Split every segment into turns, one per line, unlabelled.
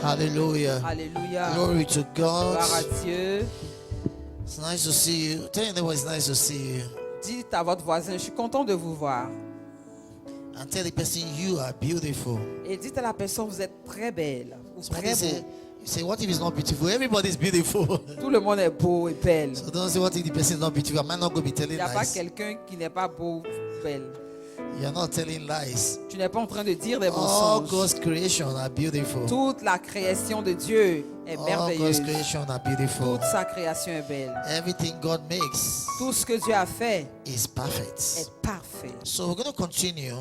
Hallelujah.
Alléluia.
Glory to
Gloire à
God.
Dieu.
It's nice to see you. Tell your neighbor it's nice to see you.
Dites à votre voisin, je suis content de vous voir.
And tell the person you are beautiful.
Et dites à la personne, vous êtes très belle. Ou
Somebody
très
say,
beau.
you say, what if it's not beautiful? Everybody is beautiful.
Tout le monde est beau et belle.
So don't say what if the person is not beautiful. I might not go be
Il
telling
n'y a pas
lies.
quelqu'un qui n'est pas beau, belle.
You're not telling lies.
Tu n'es pas en train de dire des
All
mensonges.
God's creation are beautiful.
Toute la création de Dieu est
All
merveilleuse.
God's creation are beautiful.
Toute sa création est belle.
Everything God makes
Tout ce que Dieu a fait
is perfect.
est parfait.
So we're going to continue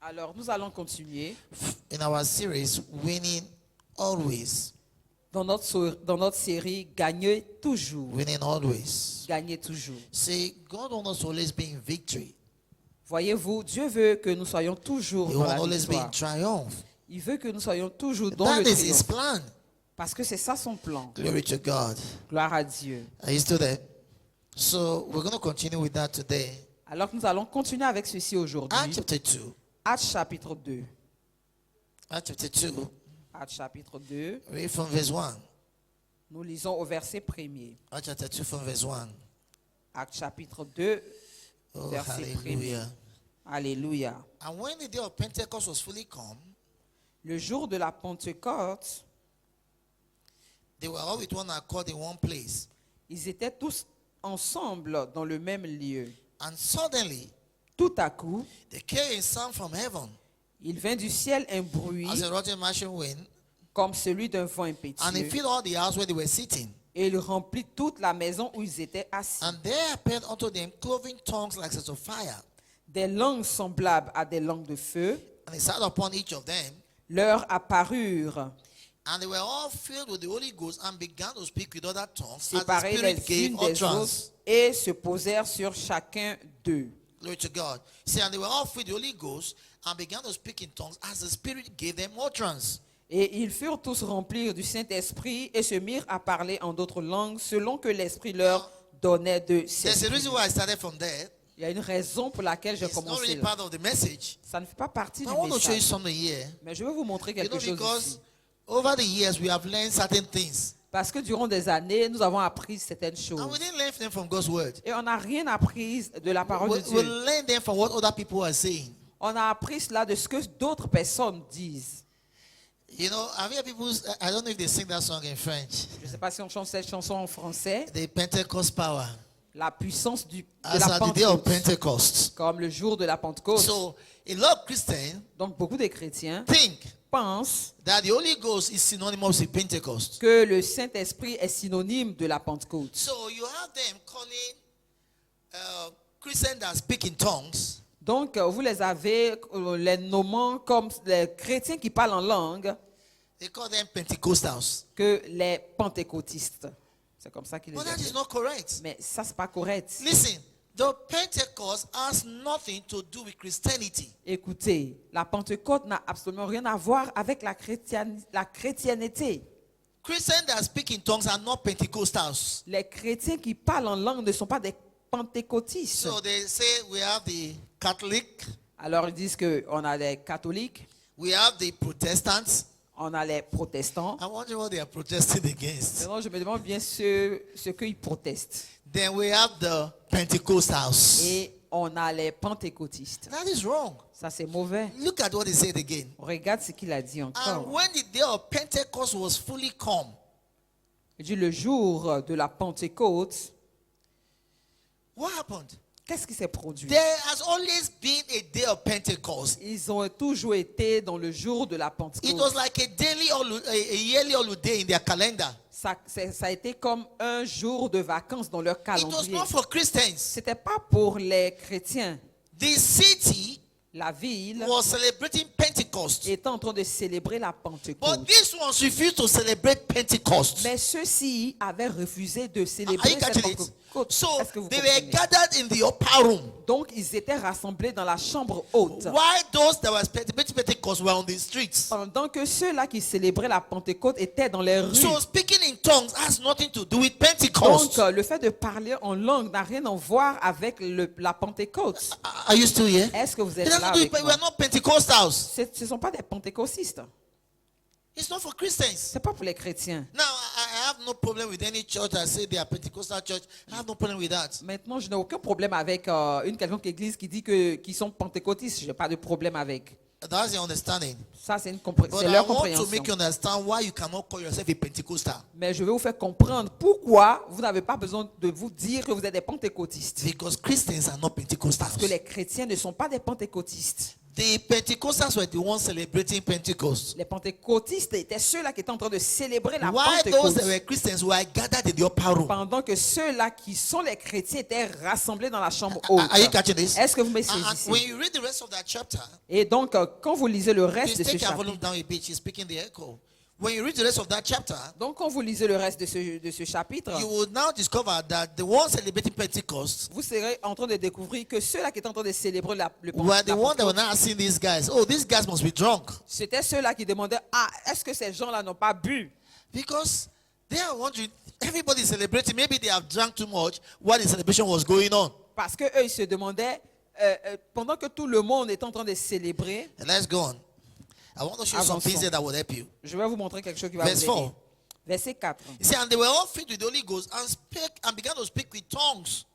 Alors, nous allons continuer
in our series, Winning Always.
dans notre série Gagner toujours.
Winning always.
Gagner toujours.
See, God wants us to always be in victory.
Voyez-vous, Dieu veut que nous soyons toujours
He
dans
wants
la
always be in
victoire.
triumph.
Il veut que nous soyons toujours dans
That
le
is His
triomphe.
plan.
Parce que c'est ça son plan.
Glory to God.
Gloire à Dieu.
Are you still there? So we're going to continue with that today.
Alors que nous allons continuer avec ceci aujourd'hui.
Acts chapter 2.
Actes chapitre 2.
Acts chapter 2.
Actes chapitre 2.
Read from verse 1.
Nous lisons au verset 1er.
Acts chapter 2 from verse 1.
Actes chapitre 2,
Oh,
verset 1er.
hallelujah.
Alléluia.
And when the day of Pentecost was fully come,
Le jour de la Pentecôte,
they were all with one accord in one place.
ils étaient tous ensemble dans le même lieu.
And suddenly,
Tout à coup,
there came a sound from heaven,
il vint du ciel un bruit
as a rotten rushing wind,
comme celui d'un vent
and it
impétueux.
filled all the house where they were sitting.
Et il remplit toute la maison où ils étaient assis.
And there appeared unto them cloven tongues like as of fire,
Des langues semblables à des langues de feu
and it sat upon each of them.
leur apparurent,
And they were all filled with the Holy Ghost and began to speak with other tongues as the
séparées les
Spirit gave
unes des
utterance.
autres, et se posèrent sur chacun d'eux.
Glory to God. See, and they were all filled with the Holy Ghost and began to speak in tongues as the Spirit gave them utterance.
Et ils furent tous remplis du Saint-Esprit et se mirent à parler en d'autres langues selon que l'Esprit leur donnait de
There's a
s'exprimer.
reason why I started from there.
Il y a une raison pour laquelle j'ai
It's not
commencé
really
là.
part of the message.
Ça ne fait pas partie
But
du
I want to show you
message.
something here.
Mais je vais vous montrer
You
quelque
know,
chose
because
ici.
over the years we have learned certain things.
Parce que durant des années, nous avons appris certaines
And
choses.
we didn't learn them from God's word.
Et on n'a rien appris de la parole de
We
Dieu.
learn them from what other people are saying.
On a appris cela de ce que d'autres personnes disent.
You know, have you heard people, I don't know if they sing that song in French.
Je ne sais pas si on chante cette chanson en français.
The Pentecost power.
La puissance de
As
la
at the day of
Pentecôte.
Pentecost.
Comme le jour de la Pentecôte.
So, a lot of Christians
Donc beaucoup de chrétiens
think
pensent
that the Holy Ghost is synonymous with Pentecost.
que le Saint-Esprit est synonyme de la Pentecôte.
So, you have them calling Christians that speak in tongues
Donc vous les avez les nommant comme les chrétiens qui parlent en langue
they call them Pentecostals.
que les pentecôtistes. C'est comme ça qu'ils les
But that is
appellent.
not correct.
Mais ça, c'est pas correct.
Listen, the Pentecost has nothing to do with Christianity.
Écoutez, la Pentecôte n'a absolument rien à voir avec la chrétienté.
Christians that speak in tongues are not Pentecostals.
Les chrétiens qui parlent en langue ne sont pas des pentecôtistes.
So they say we have the Catholic,
Alors ils disent qu'on a des catholiques,
we have the Protestants.
on a les protestants.
I wonder what they are protesting against.
Maintenant, je me demande bien ce qu'ils protestent.
Then we have the Pentecostals.
Et on a les pentecôtistes.
That is wrong.
Ça, c'est mauvais.
Look at what he said again.
Regarde ce qu'il a dit
And
encore.
when the day of Pentecost was fully come,
Il dit le jour de la Pentecôte,
what happened?
qu'est-ce qui s'est produit?
There has always been a day of Pentecost.
Ils ont toujours été dans le jour de la
It
Pentecôte.
was like a yearly holiday in their calendar.
Ça a été comme un jour de vacances dans leur
It was
calendrier.
not for Christians.
C'était pas pour les chrétiens.
The city
La ville
was celebrating Pentecost.
était en train de célébrer la
But
Pentecôte.
these ones refused to celebrate Pentecost.
Mais ceux-ci avaient refusé de
Are
célébrer
you
cette
catching it?
Pentecôte.
So
Est-ce que vous
they were
comprenez?
gathered in the upper room.
Donc, ils étaient rassemblés dans la chambre haute.
While those that were celebrating Pentecost were on the streets.
Pendant que ceux-là qui célébraient la Pentecôte étaient dans les rues.
So speaking in tongues has nothing to do with Pentecost.
Donc, le fait de parler en langue n'a rien à voir avec la Pentecôte.
Are you still here?
Est-ce que vous
It
êtes
doesn't
là
do
avec
it, we
moi?
are not Pentecostals.
Ce ne sont pas des pentecôtistes.
It's not for Christians.
C'est pas pour les chrétiens.
Now, I have no problem with any church that say they are Pentecostal church. I have no problem with that.
Maintenant, je n'ai aucun problème avec une quelconque église qui dit qu'ils sont pentecôtistes. Je n'ai pas de problème avec.
That's the understanding.
Ça, c'est
But I
leur
want to
compréhension.
make you understand why you cannot call yourself a Pentecostal.
Mais je vais vous faire comprendre pourquoi vous n'avez pas besoin de vous dire que vous êtes des pentecôtistes.
Because Christians are not Pentecostals.
Parce que les chrétiens ne sont pas des pentecôtistes.
The Pentecostals were the ones celebrating Pentecost.
Les pentecôtistes étaient ceux-là qui étaient en train de célébrer la
While those
Pentecôte.
that were Christians were gathered in the upper room.
Pendant que ceux-là qui sont les chrétiens étaient rassemblés dans la chambre haute.
Are you catching this?
Est-ce que vous me
And when
saisissez?
you read the rest of that chapter,
Et donc, quand vous lisez le reste
please
de ce
take your volume
chapitre,
down a bit. She's speaking the echo. When you read the rest of that chapter,
donc quand vous lisez le reste de ce chapitre,
you will now discover that the ones celebrating Pentecost
vous serez en train de découvrir que ceux-là qui étaient en train de célébrer le
were the ones that were
Pentecôte,
now asking these guys, oh, these guys must be drunk.
c'était ceux-là qui demandaient, ah, est-ce que ces gens-là n'ont pas bu?
Because they are wondering, everybody is celebrating. Maybe they have drunk too much while the celebration was going on.
Parce que eux, ils se demandaient, pendant que tout le monde est en train de célébrer,
And let's go on. I want to show you some things here that will help you.
je vais vous montrer quelque chose qui va
Verse
vous aider.
4.
Verset 4.
You see, and they were all filled with the Holy Ghost and began to speak with tongues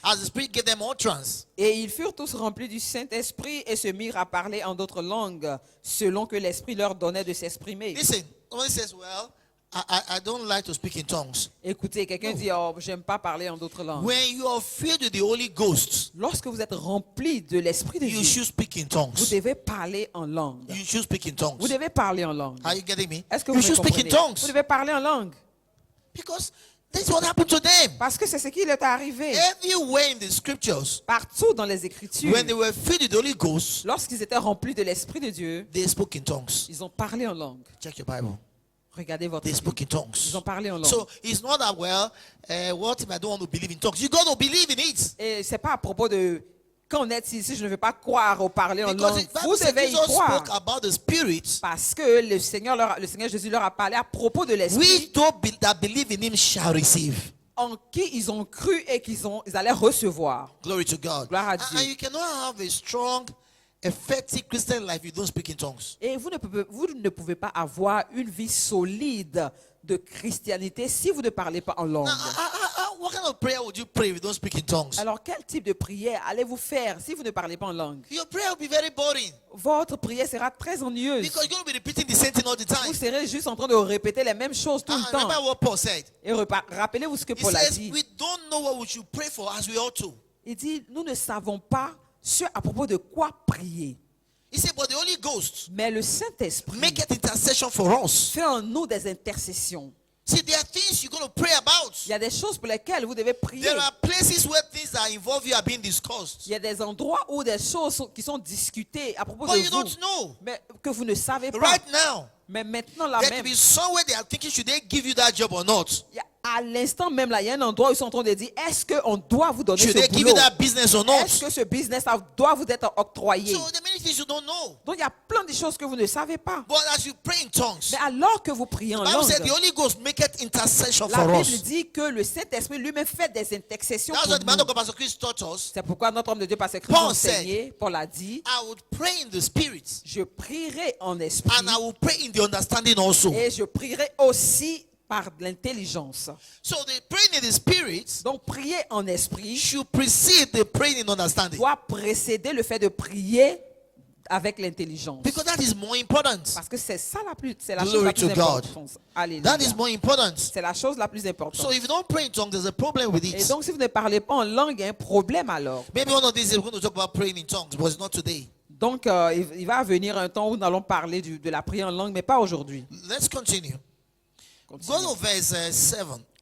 as the Spirit gave them utterance.
Et ils furent tous remplis du Saint-Esprit et se mirent à parler en d'autres langues, selon que l'Esprit leur donnait de s'exprimer.
Listen, somebody says, well, I don't like to speak in tongues.
Écoutez, quelqu'un dit, oh, j'aime pas parler en d'autres langues.
When you are filled with the Holy Ghost,
Lorsque vous êtes rempli de l'Esprit de
you
Dieu,
should speak in
vous
tongues.
devez parler en langue.
You should speak in tongues.
Vous devez parler en langue.
Are you getting me?
Est-ce que
You
vous me
should speak in
comprenez? Vous
tongues.
devez parler en langue.
Because this is what happened to them.
Parce que c'est ce qui leur est arrivé.
Everywhere in the scriptures,
Partout dans les Écritures,
when they were filled with the Holy Ghost,
lorsqu'ils étaient remplis de l'Esprit de Dieu,
they spoke in tongues.
ils ont parlé en langue.
Check your Bible.
Regardez votre
They
Bible.
spoke in
Ils
tongues.
ont parlé en langue.
So it's not that, well, what if I don't want to believe in tongues? You got to believe in it.
Et c'est pas à propos de quand on est ici, je ne veux pas croire ou parler en
Because
langue.
the Bible
Vous
says
devez y
Jesus
croire.
spoke about the Spirit.
Parce que le Seigneur Jésus leur a parlé à propos de l'Esprit
Which those that believe in him shall receive.
en qui ils ont cru et ils allaient recevoir.
Glory to God.
Gloire à
And
Dieu.
you cannot have a strong, effective Christian life if you don't speak in tongues.
Et vous ne pouvez pas avoir une vie solide de christianité si vous ne parlez pas en langue.
Now, what kind of prayer would you pray if you don't speak in tongues?
Alors, quel type de prière allez-vous faire si vous ne parlez pas en langue?
Your prayer will be very boring.
Votre prière sera très ennuyeuse.
Because you're going to be repeating the same thing all the time.
Vous serez juste en train de répéter les mêmes choses tout le temps.
Remember what Paul said.
Et rappelez-vous ce que
He
Paul a
says,
dit.
we don't know what we should pray for as we ought to.
Il dit, nous ne savons pas ce à propos de quoi prier.
He said, but the Holy Ghost
Mais le Saint-Esprit
make it intercession for us.
fait en nous des intercessions.
See, there are things you're going to pray about.
Il y a des choses pour lesquelles vous devez prier.
There are places where things that involve you are being discussed.
Il y a des endroits où des choses qui sont discutées à propos
But
de
you
vous,
don't know.
mais que vous ne savez pas.
Right now,
Mais maintenant, là
there
même,
could be somewhere they are thinking, should they give you that job or not?
à l'instant même, là, il y a un endroit où ils sont en train de dire, est-ce qu'on doit vous donner
Should
ce
they give you
boulot?
that business or not?
Est-ce que ce business doit vous être octroyé?
So there are many things you don't know.
Donc, il y a plein de choses que vous ne savez pas.
But as you pray in tongues,
Mais alors que vous priez en
the Bible said the
langue,
Holy Ghost make it intercession
la
for
Bible
us.
dit que le Saint-Esprit lui-même fait des intercessions
That's
pour
what the man
nous.
of God, Pastor Chris, taught us.
C'est pourquoi notre homme de Dieu, Pasteur Christ,
Paul
enseigné, Paul a dit,
I would pray in the spirit
je prierai en esprit
and I will pray in the understanding also.
et je prierai aussi par l'intelligence.
So the praying in the spirit
Donc, prier en esprit
should precede the praying in understanding.
doit précéder le fait de prier avec l'intelligence.
Because that is more important.
Parce que c'est ça c'est la
Glory
chose la plus
to God.
importante. Alléluia.
That is more important.
C'est la chose la plus
So
importante.
if you don't pray in tongues, there's a problem with
Et
it.
donc, si vous ne parlez pas en langue, il y a un problème alors.
Maybe one of these days we're going to talk about praying in tongues, but it's not today.
Donc, il va venir un temps où nous allons parler de la prière en langue, mais pas aujourd'hui.
Let's continue. Go
Continuons.
to verse 7.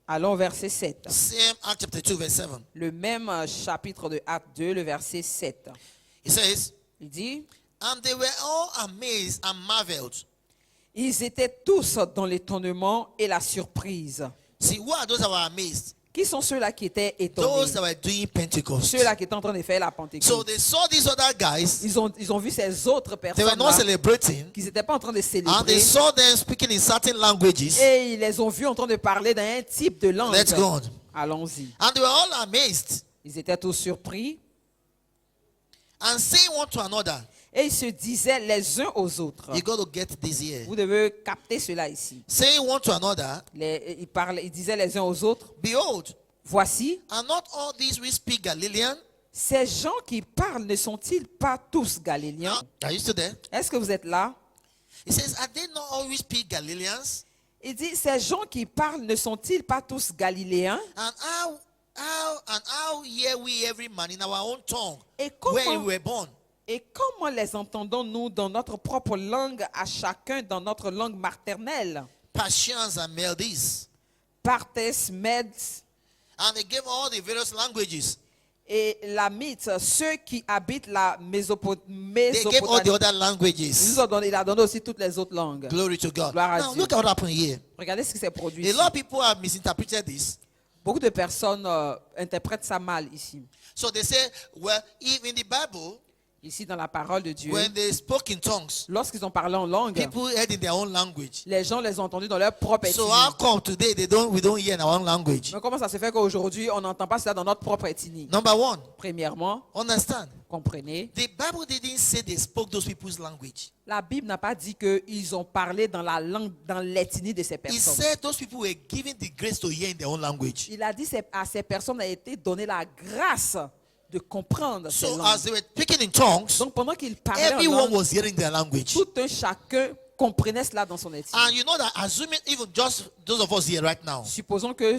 Allons au verset 7.
Same Acts chapter 2, verse 7.
Le même chapitre de Acte 2, le verset 7.
It says,
Il dit,
and they were all amazed and marveled.
ils étaient tous dans l'étonnement et la surprise.
See, who are those that were amazed?
Qui sont ceux-là qui étaient étonnés?
Those that were doing Pentecost.
Ceux-là qui étaient en train de faire la
So
Pentecôte.
they saw these other guys.
Ils ont vu ces autres
They were
personnes
not celebrating.
qui n'étaient pas en train de
And
célébrer.
they saw them speaking in certain languages.
Et ils les ont vus en train de parler d'un type de langue.
Let's go on.
Allons-y.
And they were all amazed
Ils étaient tous surpris.
and saying one to another,
Et ils se disaient les uns aux autres.
You got to get this here.
Vous devez capter cela ici.
Saying one to another,
Ils disaient les uns aux autres,
behold,
voici,
are not all these which speak Galilean?
ces gens qui parlent ne sont-ils pas tous galiléens?
Are you still there?
Est-ce que vous êtes là?
He says, are they not all which speak Galileans?
Il dit, ces gens qui parlent ne sont-ils pas tous galiléens?
And how hear we every man in our own tongue
Et
where
comment,
we were born?
et comment les entendons-nous dans notre propre langue, à chacun dans notre langue maternelle?
Persians and Medes.
Parthes, Mèdes
And they gave all the various languages.
et Lamites, ceux qui habitent la
They gave all the
Mésopotamie.
other languages.
Il a donné aussi toutes les autres langues.
Glory to God.
Gloire à
Now
Dieu.
look at what happened here.
Regardez ce qui s'est produit
A
ici.
lot of people have misinterpreted this.
Beaucoup de personnes interprètent ça mal ici.
So they say, well, if in the Bible,
Ici dans la parole de Dieu,
when they spoke in tongues,
lorsqu'ils ont parlé en langue,
people heard in their own language.
les gens les ont entendus dans leur propre ethnie.
So how come today we don't hear in our own language?
Mais comment ça se fait qu'aujourd'hui, on n'entend pas cela dans notre propre ethnie?
Number one,
Premièrement,
understand.
comprenez,
The Bible didn't say they spoke those people's language.
la Bible n'a pas dit qu'ils ont parlé dans la langue, dans l'ethnie de ces
It
personnes.
said those people were given the grace to hear in their own language.
Il a dit à ces personnes a été donné la grâce de comprendre ces
So
langues.
as they were speaking in tongues,
Donc pendant qu'ils parlaient en
everyone
langue,
was hearing their language.
tout un chacun comprenait cela dans son ethnie.
And you know that assuming even just those of us here right now,
Supposons que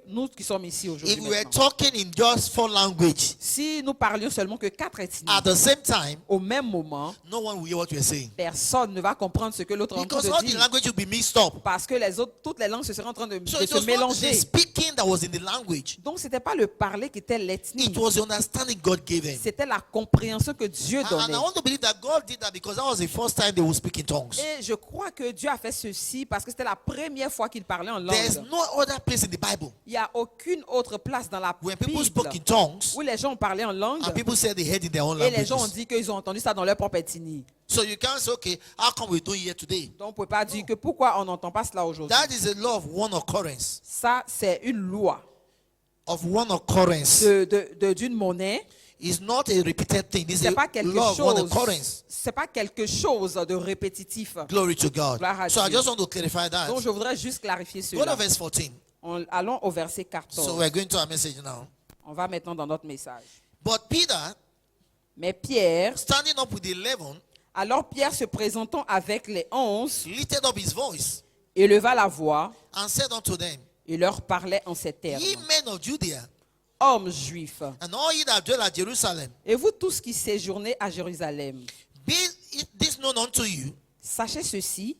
nous qui sommes ici aujourd'hui,
if we were
maintenant,
talking in just 4 languages
si nous parlions seulement que 4 ethnies,
at the same time,
au même moment,
no one will hear what we are saying.
personne ne va comprendre ce que l'autre est en train
Because
de
all the
dire.
language will be mixed up.
Parce que toutes les langues se seraient en train de
So
se
it was not the
mélanger.
speaking that was in the language.
Donc ce n'était pas le parler qui était l'ethnie.
It was the understanding God gave them.
C'était la compréhension que Dieu
And
donnait.
I want to believe that God did that because that was the first time they would speak in tongues.
Et je crois que Dieu a fait ceci parce que c'était la première fois qu'il parlait en
There's
langue.
no other place in the Bible
Il n'y a aucune autre place dans la
when people
Bible
spoke in tongues
où les gens ont parlé en langue
and people said they heard in their own
et les gens ont
languages.
dit qu'ils ont entendu ça dans leur propre ethnie.
So you can't say, okay, how come we don't hear today?
Donc on ne peut pas dire que pourquoi on n'entend pas cela aujourd'hui.
That is a law of one occurrence.
Ça, c'est une loi
Of one occurrence.
d'une monnaie.
It's not a repeated thing. It's
C'est pas
a
quelque
law of one
chose.
occurrence.
C'est pas quelque chose de répétitif.
Glory to God.
Gloire à
So I
Dieu.
just want to clarify that.
Donc je voudrais juste clarifier
Go to
cela.
verse 14.
Allons au verset
So
14.
we're going to our message now.
On va maintenant dans notre message.
But Peter,
Mais Pierre,
standing up with the 11,
alors Pierre se présentant avec les 11,
lifted up his voice
éleva la voix
and said unto them,
et leur parlait en ces termes.
Ye men of Judea,
Hommes juifs,
and all ye that dwell at Jerusalem,
et vous tous qui séjournez à Jérusalem,
be it this known unto you,
sachez ceci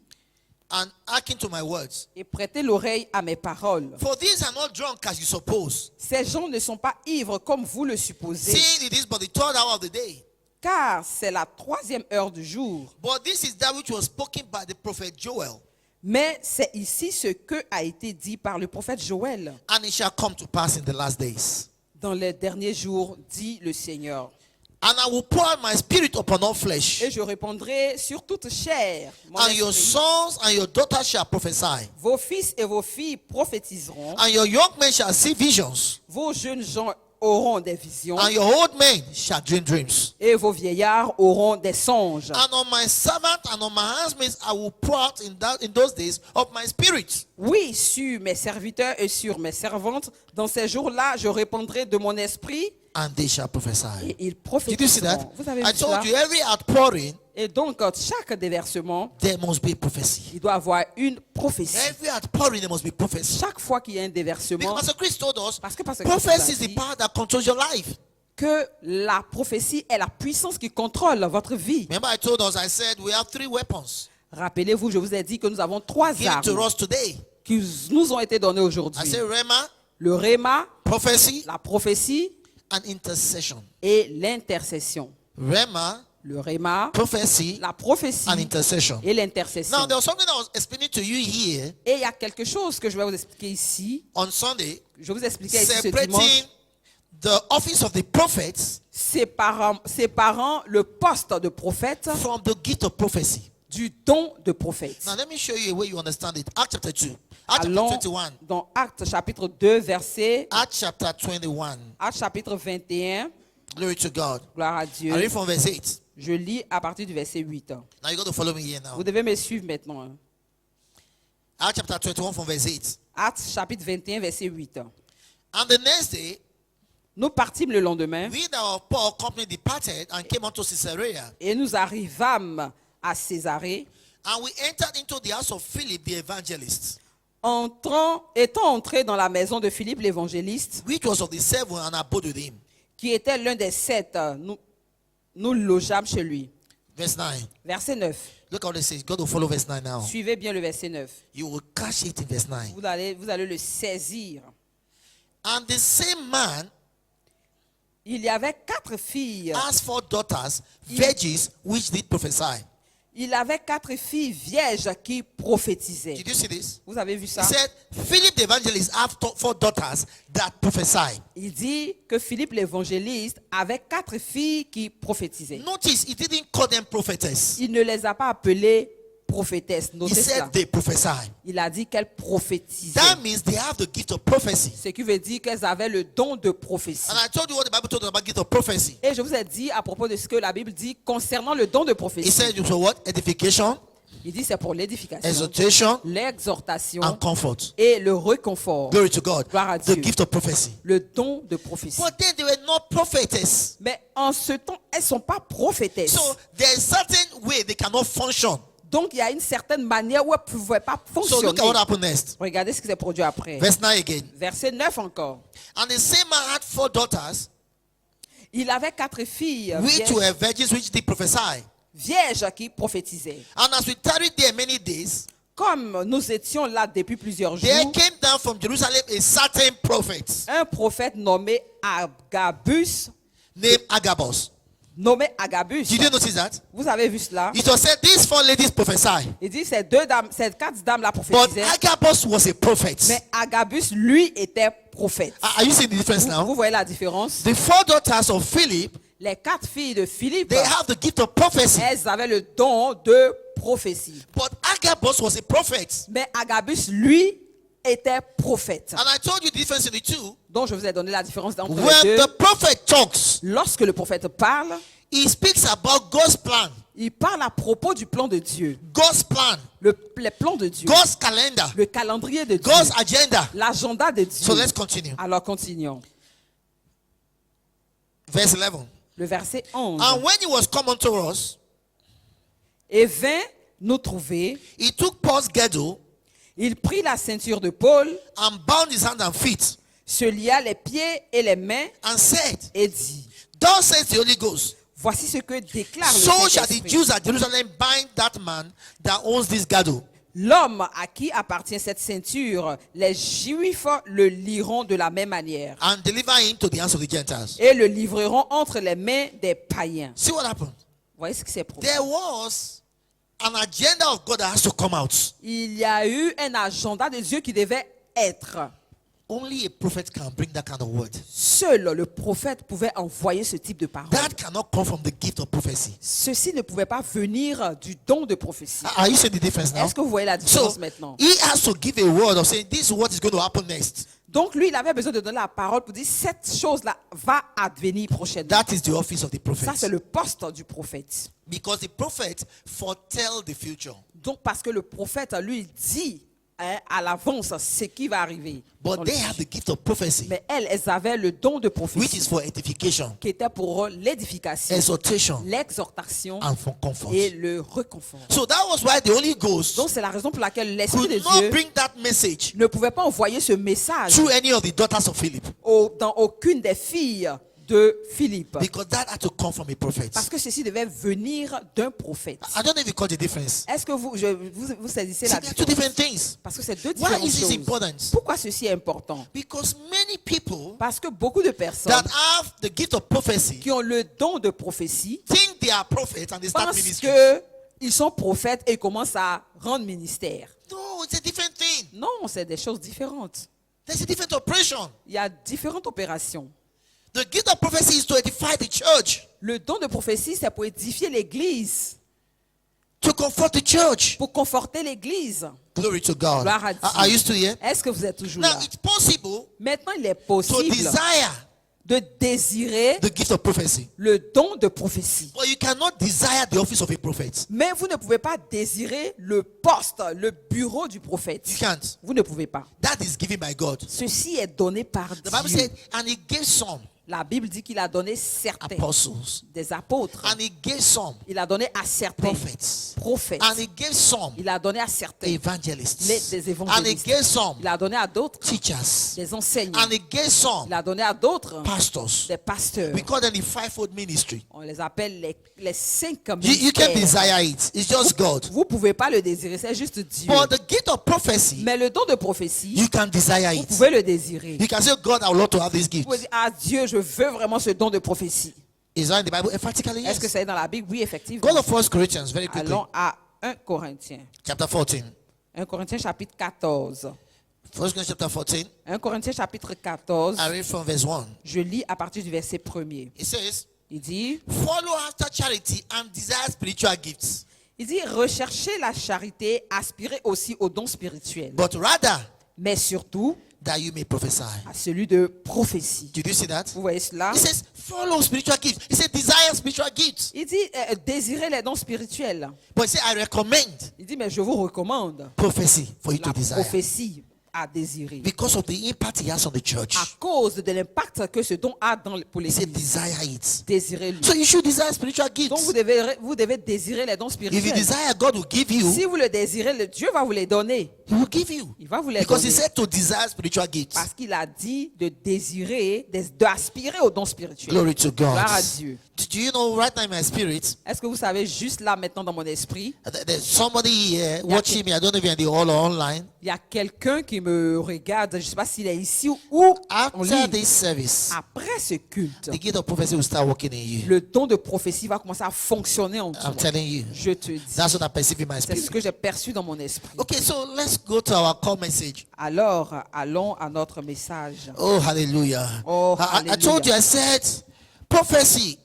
and hearken to my words.
et prêtez l'oreille à mes paroles.
For these are not drunk as you suppose,
Ces gens ne sont pas ivres comme vous le supposez,
seeing it is but the third hour of the day.
car c'est la 3e heure du jour.
But this is that which was spoken by the prophet Joel.
Mais c'est ici ce que a été dit par le prophète Joël.
And it shall come to pass in the last days.
Dans les derniers jours, dit le Seigneur.
And I will pour out my spirit upon all flesh.
Et je répondrai sur toute chair. Mon
And your
esprit.
sons and your daughters shall prophesy.
Vos fils et vos filles prophétiseront.
And your young men shall see visions.
Vos jeunes gens auront des visions.
And your old men shall dream dreams.
Et vos vieillards auront des songes.
And on my servant and on my handmaids I will pour out in those days of my spirit.
Oui, sur mes serviteurs et sur mes servantes, dans ces jours-là, je répondrai de mon esprit
And they shall prophesy.
et ils
Did you see that?
prophétiseront. Vous avez
I
vu cela?
told you every outpouring,
Et donc, chaque déversement,
there must be prophecy.
il doit avoir une prophétie.
Every outpouring, there must be prophecy.
Chaque fois qu'il y a un déversement,
Because Pastor Chris told us,
parce que Pasteur Christ
prophecy
nous
is
a
the
dit
power that controls your life.
que la prophétie est la puissance qui contrôle votre vie.
Remember I told us, I said we have 3 weapons
Rappelez-vous, je vous ai dit que nous avons 3
given to
armes
us today.
qui nous ont été données
I
aujourd'hui.
said Rhema,
Le réma,
prophecy,
la prophétie
and intercession.
et l'intercession.
Rhema,
Le réma,
prophecy,
la prophétie
and intercession.
et l'intercession.
Now, there was something I was explaining to you here
Et il y a quelque chose que je vais vous expliquer ici.
on Sunday,
Je vais vous expliquer ici ce
separating
dimanche.
the office of the prophets
Séparant le poste de prophète
from the gift of prophecy.
du don de prophète.
Now, let me show you a way you understand it. Acts chapter 2. Acts chapter
Allons
21.
dans Actes chapitre 2, verset
Acts chapter 21.
Actes chapitre 21.
Glory to God.
Gloire à
I
Dieu.
read from verse 8.
Je lis à partir du verset 8.
Now you got to follow me here now.
Vous devez me suivre maintenant.
Acts chapter 21 from verse 8.
Actes chapitre 21, verset 8.
And the next day,
Nous partîmes le lendemain
we that were Paul company departed and came unto Caesarea.
et nous arrivâmes à Césarée.
And we entered into the house of Philip the evangelist,
Étant entrés dans la maison de Philippe l'évangéliste,
which was of the seven, and abode with him.
qui était l'un des 7, nous logeâmes chez lui.
Verse 9.
Verset 9.
Look how it says. Go to follow verse 9 now.
Suivez bien le verset 9.
You will catch it in verse 9.
Vous allez le saisir.
And the same man
Il y avait 4 filles.
has 4 daughters, virgins, which did prophesy.
Il avait 4 filles vierges qui prophétisaient.
Did you see this?
Vous avez vu
He
ça?
said, Philip the evangelist have 4 daughters that prophesy.
Il dit que Philippe l'évangéliste avait 4 filles qui prophétisaient.
Notice, he didn't call them prophetess.
Il ne les a pas appelées prophétesses.
He
Notez cela.
said they prophesy.
Il a dit qu'elles prophétisaient.
That means they have the gift of prophecy.
Ce qui veut dire qu'elles avaient le don de prophétie.
And I told you what the Bible told us about gift of prophecy.
Et je vous ai dit à propos de ce que la Bible dit concernant le don de
He
prophétie.
said, so what? Edification,
Il dit c'est pour l'édification,
exhortation,
l'exhortation
and comfort.
et le réconfort.
Glory to God.
Gloire à
The
Dieu.
gift of prophecy.
Le don de prophétie.
But then they were not prophetess.
Mais en ce temps, elles ne sont pas prophétesses.
So there's certain way they cannot function.
Donc il y a une certaine manière où elles ne pouvaient pas
So
fonctionner.
look at what happened next.
Regardez ce qui s'est produit après.
Verse 9 again.
Verset 9 encore.
And the same man had 4 daughters,
Il avait 4 filles
which
vierges,
were virgins, which did prophesy.
vierges qui prophétisaient.
And as we tarried there many days,
Comme nous étions là depuis plusieurs
there
jours,
came down from Jerusalem a certain prophet
un prophète nommé Agabus,
named Agabus.
Agabus.
Did you notice that?
Vous avez vu cela?
It was said these 4 ladies prophesy.
Il dit ces 4 dames là
But
prophétisaient.
Agabus was a prophet.
Mais Agabus, lui, était prophète.
Are you seeing the difference
Vous
now?
voyez la différence?
The 4 daughters of Philip,
Les 4 filles de Philippe,
they have the gift of prophecy.
elles avaient le don de prophétie.
But Agabus was a prophet.
Mais Agabus, lui, était prophète.
And I told you the difference in the two.
Donc je vous ai donné la différence entre les
When
deux.
the prophet talks,
Lorsque le prophète parle,
he speaks about God's plan,
il parle à propos du plan de Dieu.
God's plan,
Les plans de Dieu.
God's calendar,
Le calendrier de Dieu.
God's agenda.
L'agenda de Dieu.
So let's continue.
Alors continuons.
Verse 11.
Le verset 11.
And when he was come unto us,
Et vint nous trouver.
he took Paul's girdle
Il prit la ceinture de Paul,
and bound his hands and feet,
se lia les pieds et les mains
and said,
et dit,
Thus says the Holy Ghost,
voici ce que déclare le
so shall the
Saint-Esprit.
Jews at Jerusalem bind that man that owns this girdle,
L'homme à qui appartient cette ceinture, les Juifs le liront de la même manière
and deliver him to the hands of the Gentiles.
et le livreront entre les mains des païens.
See what happened?
Voyez ce qui s'est produit.
There was an agenda of God that has to come out.
Il y a eu un agenda de Dieu qui devait être.
Only a prophet can bring that kind of word.
Seul le prophète pouvait envoyer ce type de parole.
That cannot come from the gift of prophecy.
Ceci ne pouvait pas venir du don de prophétie.
Are you seeing the difference now?
Est-ce que vous voyez la
So
différence maintenant?
he has to give a word of saying this is what is going to happen next.
Donc lui, il avait besoin de donner la parole pour dire cette chose-là va advenir prochainement.
That is the office of the
Ça, c'est
prophet.
le poste du prophète.
Because the prophet foretell the future.
Donc parce que le prophète, lui, dit à l'avance ce qui va arriver.
But
dans le
they have
futur.
the gift of prophecy,
Mais elles avaient le don de
which
prophétie
is for edification,
qui était pour l'édification,
exhortation,
l'exhortation
and for comfort.
et le réconfort.
So that was why the Holy Ghost
Donc c'est la raison pour laquelle l'Esprit de
could not
Dieu
bring that message
ne pouvait pas envoyer ce message
through any of the daughters of Philip,
dans aucune des filles de Philippe.
because that had to come from a prophet.
Parce que ceci devait venir d'un prophète.
I don't know if you caught the difference.
Est-ce que vous saisissez
See,
la
there are two
différence?
different things.
Parce que c'est deux
Why
différentes
is this
choses.
important?
Pourquoi ceci est important?
Because many people
Parce que beaucoup de personnes
that have the gift of prophecy
qui ont le don de prophétie
think they are prophets and they start
pensent
ministry.
qu'ils sont prophètes et commencent à rendre ministère.
No, it's a different thing.
Non, c'est des choses différentes.
There's a different operation.
Il y a différentes opérations.
The gift of prophecy is to edify the church,
Le don de prophétie, c'est pour édifier l'Église,
to comfort the church.
pour conforter l'Église.
Glory to God.
Gloire à Dieu.
Are you still here?
Est-ce que vous êtes toujours
Now,
là?
it's possible
Maintenant, il est
to
possible
desire
de désirer
the gift of prophecy.
le don de prophétie.
But you cannot desire the office of a prophet.
Mais vous ne pouvez pas désirer le poste, le bureau du prophète.
You can't.
Vous ne pouvez pas.
That is given by God.
Ceci est donné par
The Bible
Dieu.
said, and he gave some
La Bible dit qu'il a donné certains
apostles,
des apôtres.
and he gave some
Il a donné à certains
prophets,
prophètes.
and he gave some
Il a donné à certains
evangelists,
des
and he
évangélistes.
gave some
Il a donné à d'autres
teachers,
des enseignants.
and he gave some
Il a donné à d'autres
pastors.
des pasteurs.
We call them the fivefold ministry.
On les appelle les 5
You can't
ministères.
desire it. It's just God.
Vous ne pouvez pas le désirer, c'est juste Dieu.
But the gift of prophecy,
Mais le don de prophétie,
you can desire
vous
it.
pouvez le désirer.
You can say, God, I would love to have this gift.
Vous pouvez dire, ah Dieu, je veux vraiment ce don de prophétie.
Is that in the Bible? Emphatically,
Est-ce que
yes.
ça est dans la Bible? Oui, effectivement.
Go to 1 Corinthians very quickly.
Allons à 1 Corinthiens.
Chapter 14.
1 Corinthiens chapitre 14.
1 Corinthians chapter 14.
1 Corinthiens chapitre 14.
I read from verse 1.
Je lis à partir du verset 1er.
It says,
Il dit,
follow after charity and desire spiritual gifts.
recherchez la charité, aspirez aussi aux dons spirituels.
But rather,
Mais surtout,
that you may prophesy.
à celui de prophétie.
Did you see that?
Vous voyez cela?
He says, follow spiritual gifts. He said, desire spiritual gifts.
Il dit, désirez les dons spirituels.
But he said, I recommend
Il dit, mais je vous recommande
prophecy for you to
la
desire.
prophétie à désirer.
Because of the impact he has on the church.
À cause de l'impact que ce don a pour
He said,
l'Église.
desire it.
Désirez-le.
So you should desire spiritual
Donc
gifts.
vous devez désirer les dons
If you
spirituels.
desire, God will give you.
Si vous le désirez, Dieu va vous les donner.
He will give you.
Il va vous les
Because he
donner.
said to desire spiritual gifts.
Parce qu'il a dit de désirer, d'aspirer aux dons spirituels.
Glory to God.
Gloire à Dieu.
Do you know right now in my spirit,
Est-ce que vous savez, juste là maintenant dans mon esprit,
there's somebody here watching me. I don't know if you're in the hall or online.
il y a quelqu'un qui me regarde, je ne sais pas s'il est ici ou en
After
ligne.
this service,
Après ce culte,
the gift of prophecy will start working in you.
le don de prophétie va commencer à fonctionner en
I'm
toi.
telling you.
Je te dis.
That's what I perceive in my
C'est ce
spirit.
que j'ai perçu dans mon esprit.
Okay, so let's go to our core message.
Alors, allons à notre message.
Oh, hallelujah.
Oh,
I told you, I said, prophecy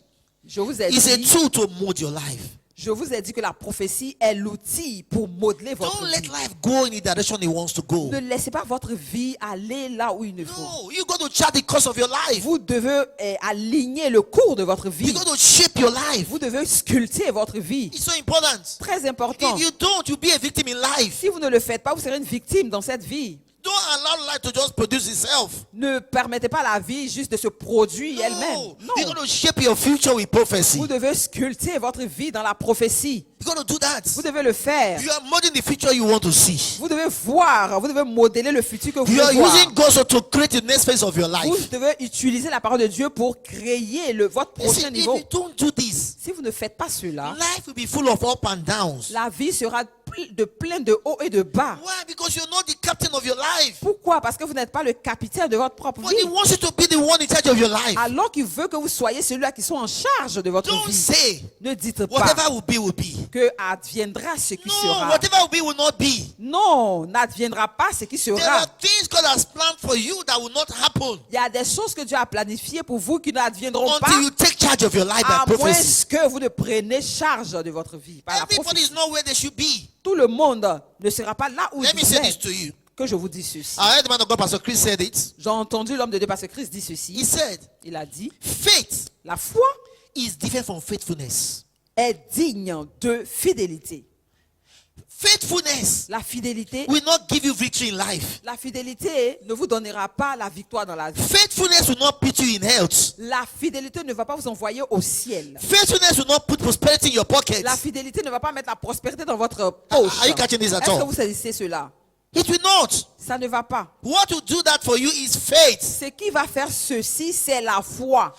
Je vous ai
is a
dit,
tool to mold your life.
je vous ai dit que la prophétie est l'outil pour modeler votre
Don't let
vie.
life go in the direction it wants to go.
Ne laissez pas votre vie aller là où il ne faut.
No, you got to chart the course of your life.
Vous devez aligner le cours de votre
You
vie.
got to shape your life.
Vous devez sculpter votre vie.
It's so important.
Très important.
If you don't, you'll be a victim in life.
Si vous ne le faites pas, vous serez une victime dans cette vie.
Don't allow life to just produce itself.
Ne permettez pas à la vie juste de se produire elle-même.
No, you
Non.
got to shape your future with prophecy.
Vous devez sculpter votre vie dans la prophétie.
You got to do that.
Vous devez le faire.
You are modeling the future you want to see.
Vous devez voir, vous devez modeler le futur que vous
You are
voulez voir.
using God to create the next phase of your
Vous
life.
devez utiliser la parole de Dieu pour créer votre
You see,
prochain
if
niveau.
you don't do this,
Si vous ne faites pas cela,
life will be full of up and downs.
la vie sera pleine de hauts et de bas.
Why? Because you're not the captain of your life.
Pourquoi? Parce que vous n'êtes pas le capitaine de votre propre
But He
vie.
wants you to be the one in charge of your life.
Alors qu'il veut que vous soyez celui-là qui soit en charge de votre
Don't
vie.
say
Ne dites pas
whatever will be.
que adviendra ce qui
No,
sera.
whatever will be will not be.
Non, n'adviendra pas ce qui
There
sera.
are things God has planned for you that will not happen
Il y a des choses que Dieu a planifiées pour vous qui n'adviendront pas
until you take charge of your life
à
by
moins
prophecy.
que vous ne preniez charge de votre vie par la
Everybody is
prophétie.
not where they should be.
Tout le monde ne sera pas là où
Let
il
me say this
est.
to you.
Que je vous dis ceci.
I heard the man of God, Pastor Chris, said it.
J'ai entendu l'homme de Dieu, parce que Christ dit
He
ceci.
said,
Il a dit,
faith
la foi
is different from faithfulness.
est digne de fidélité.
Faithfulness
La fidélité,
will not give you victory in life.
la fidélité ne vous donnera pas la victoire dans la vie.
Faithfulness will not put you in health.
La fidélité ne va pas vous envoyer au ciel.
Faithfulness will not put prosperity in your pocket.
La fidélité ne va pas mettre la prospérité dans votre poche.
Are you catching this at
Est-ce que
all?
vous saisissez cela?
It will not.
Ça ne va pas.
What will do that for you is faith.
Ce qui va faire ceci, c'est la foi.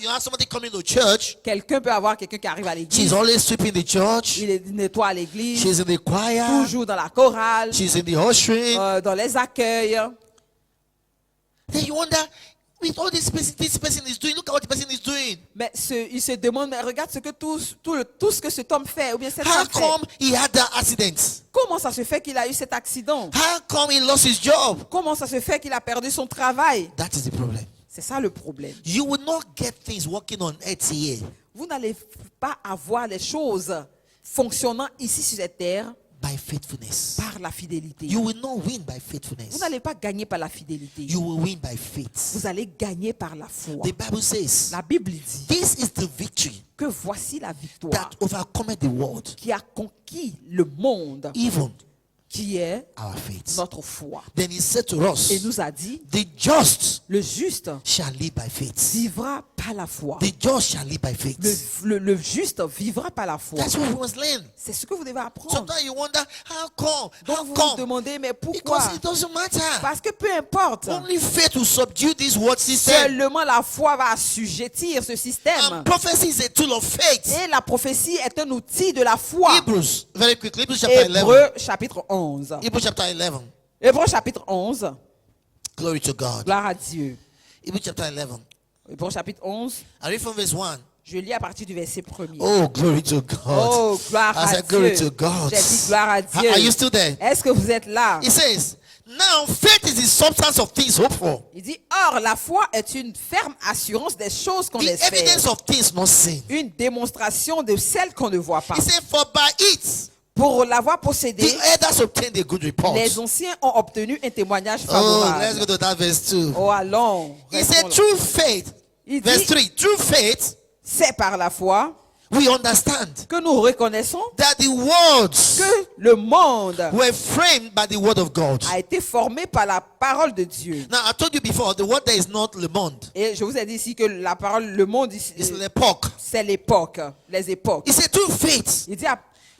You have somebody coming to church.
Quelqu'un peut avoir quelqu'un qui arrive à
She's
l'église.
always sweeping the church.
Il nettoie à l'église.
She's in the choir.
Toujours dans la chorale.
She's in the ushering.
Dans les accueils.
Then you wonder, with all this person is doing, look at what the person is doing.
Mais il se demande, mais regarde ce que tout ce que cet homme fait, ou bien cette
How
femme fait.
come he had that accident?
Comment ça se fait qu'il a eu cet accident?
How come he lost his job?
Comment ça se fait qu'il a perdu son travail?
That is the problem.
C'est ça le problème.
You will not get things working on earth here
Vous n'allez pas avoir les choses fonctionnant ici sur cette terre
by faithfulness.
par la fidélité.
You will not win by
Vous
faithfulness.
n'allez pas gagner par la fidélité.
You will win by faith.
Vous allez gagner par la foi.
The Bible says,
La Bible dit
this is the victory
que voici la victoire
that overcometh the world,
qui a conquis le monde,
even
qui est
our faith.
notre foi.
Then he said to us,
Et nous a dit,
the just
le juste
shall live by faith.
vivra par la foi.
The just shall live by faith.
Le juste vivra par la foi.
That's what we must learn.
C'est ce que vous devez apprendre.
Sometimes you wonder, how come?
Donc
How
vous vous
come?
demandez, mais pourquoi?
Because it doesn't matter.
Parce que peu importe,
Only faith will subdue this world system.
seulement la foi va assujettir ce système.
And prophecy is a tool of faith.
Et la prophétie est un outil de la foi.
Hebrews, very quickly, Hebrews chapter 11.
Hébreux chapitre 11.
Hebrews chapter 11.
Hébreux chapitre 11.
Glory to God.
Gloire à Dieu.
Hebrews chapter 11.
Hébreux chapitre 11.
I read from verse 1.
Je lis à partir du verset 1er.
Oh, glory to God.
Oh, gloire
I
à
said, glory
Dieu.
to God.
J'ai dit gloire à Dieu.
Are you still there?
Est-ce que vous êtes là?
It says, now faith is the substance of things hoped for,
Il dit, or la foi est une ferme assurance des choses qu'on
the
espère.
evidence of things not seen.
Une démonstration de celles qu'on ne voit pas.
He said, for by it
Pour l'avoir possédé,
the elders obtained a good report.
les anciens ont obtenu un témoignage
Oh, let's go
favorable.
to that verse 2.
Oh, allons.
He
restons
said,
là.
through faith,
Il
verse
dit,
3, through faith,
c'est par la foi
we understand
que nous reconnaissons
that the worlds
que le monde
were framed by the word of God.
a été formé par la parole de Dieu.
Now, I told you before, the word there is not le monde.
Et je vous ai dit ici que la parole, le monde, ici,
It's l'époque.
c'est l'époque, les époques.
He said, through faith,
Il dit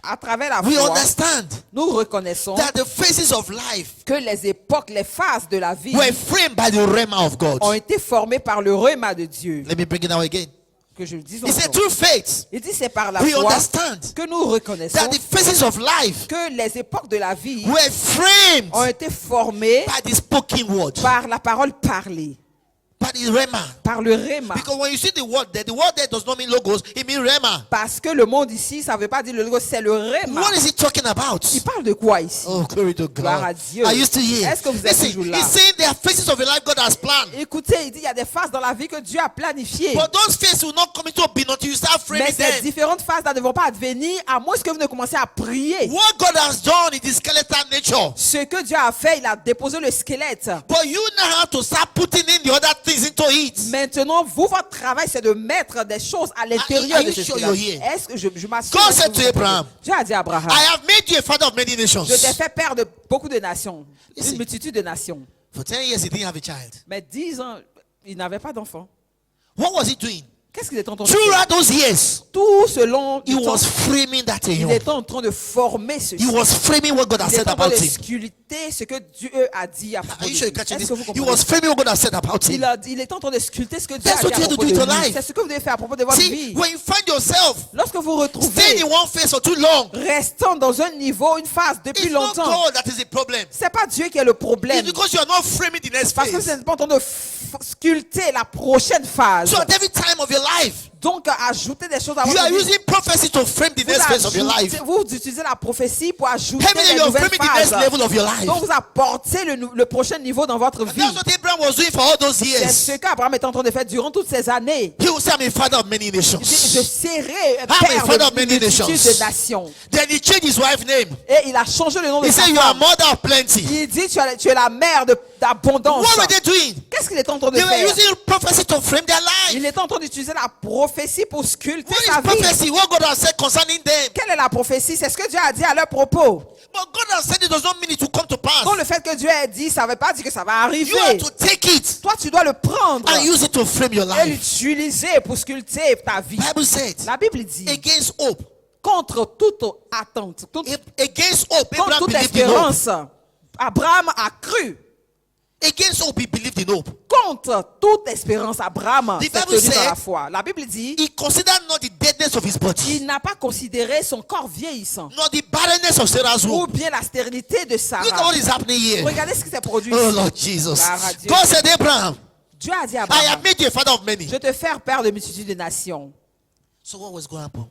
à travers la
we
foi,
understand
nous reconnaissons
that the phases of life
que les époques, les phases de la vie
were framed by the rhema of God.
ont été formées par le rhéma de Dieu.
Let me bring it out again.
Que je le dise
He said,
encore.
through faith,
Il dit c'est par la
we
foi
understand
que nous reconnaissons
that the phases of life
que les époques de la vie
were framed
ont été formées
by the spoken word,
par la parole parlée,
by the rhema.
par le rhéma.
Because when you see the word there does not mean logos, it means rhema.
Parce que le monde ici, ça ne veut pas dire le logo, c'est le rhéma.
What is he talking about?
Il parle de quoi ici?
Oh, glory to
Gloire à
God.
Dieu.
Are you still here?
Est-ce que vous êtes toujours là?
He's saying there are phases of a life God has planned.
Écoutez, il dit il y a des phases dans la vie que Dieu a planifiées.
But those phases will not come into being until you start framing
Mais ces
them.
différentes phases-là ne vont pas advenir à moins que vous ne commencez à prier.
What God has done in the skeletal nature.
Ce que Dieu a fait, il a déposé le squelette.
But you now have to start putting in the other things into it.
Maintenant, vous, votre travail, c'est de mettre des choses à l'intérieur
Are
de
you
ce
sure
squelette.
you're here?
Est-ce que je m'assure?
God
que
said
vous
to Abraham,
Dieu a dit à Abraham,
I have made you a father of many nations.
je t'ai fait père de beaucoup de nations,
Listen.
une multitude de nations.
For 10 years, he didn't have a child.
Mais 10 ans, il n'avait pas d'enfant.
What was he doing?
Qu'est-ce qu'il est en train de faire?
Throughout those years,
Tout selon
he was framing that in
il
him.
est en train de former ce
He was framing what God has
Il est
said
en train
about
de
him.
sculpter ce que Dieu a dit à propos
Are
de
you sure
lui.
you're catching
Est-ce
this?
que vous
He
comprenez?
was framing what God has said about him.
Il est en train de sculpter ce que Dieu
That's
a
what
dit
you
à
have to
propos
do
de
in your
lui.
life.
C'est ce que vous devez faire à propos de votre
See,
vie.
when you find yourself
Lorsque vous
staying
retrouvez
in one phase for too long,
restant dans un niveau, une phase depuis
it's not
longtemps,
God that is the problem.
c'est pas Dieu qui est le
It's
problème.
because you are not framing the next
Parce que vous
phase.
n'êtes pas en train de sculpter la prochaine phase.
So at every time of your life,
Donc, ajouter des choses à
you
votre
are
vie.
using prophecy to frame the next phase of your life.
Vous utilisez la prophétie pour ajouter
Heavenly,
des
you are
nouvelles
framing the next
phases.
level of your life.
Donc, vous apportez le prochain niveau dans votre vie.
That's what Abraham was doing for all those
C'est
years.
ce qu'Abraham est en train de faire durant toutes ces années.
He will say, I'm a father of many
Il dit,
nations.
je serai
I'm a
père
father of
de
many
multitude
nations.
de nations.
Then he changed his wife's name.
Et il a changé le nom de
He
sa
said, you are
femme.
mother of plenty.
Il dit, tu es la mère d'abondance.
What were they doing?
Qu'est-ce qu'il est en train de
They were
faire?
using prophecy to frame their life.
Il est en train d'utiliser la prophétie pour sculpter
What
sa
is
vie.
prophecy? What God has said concerning them.
Quelle est la prophétie? C'est ce que Dieu a dit à leur propos.
But God has said it does not mean it will come to pass.
Donc le fait que Dieu ait dit, ça ne veut pas dire que ça va arriver.
You have to take it
Toi, tu dois le prendre
and use it to frame your
et
life.
l'utiliser pour sculpter ta vie.
Bible said,
La Bible dit,
against hope,
contre toute attente,
against hope,
contre
Abraham
toute
believed in hope.
espérance, Abraham a cru.
Against hope, he believed in hope.
Contre toute espérance, Abraham
The
s'est
Bible
tenu dans
said-
la foi. La Bible dit,
He considered not the deadness of his body,
il n'a pas considéré son corps vieillissant
nor the barrenness of Sarah's
ou
womb.
bien la stérilité de
Look at
Sarah.
what is happening here.
Regardez ce qui s'est produit
Oh
ici.
Lord Jesus.
Gloire à Dieu.
God said, Abraham,
Dieu a dit à
I
Abraham,
have made you a father of many.
je te fais père de multitude de nations.
So what was going to happen?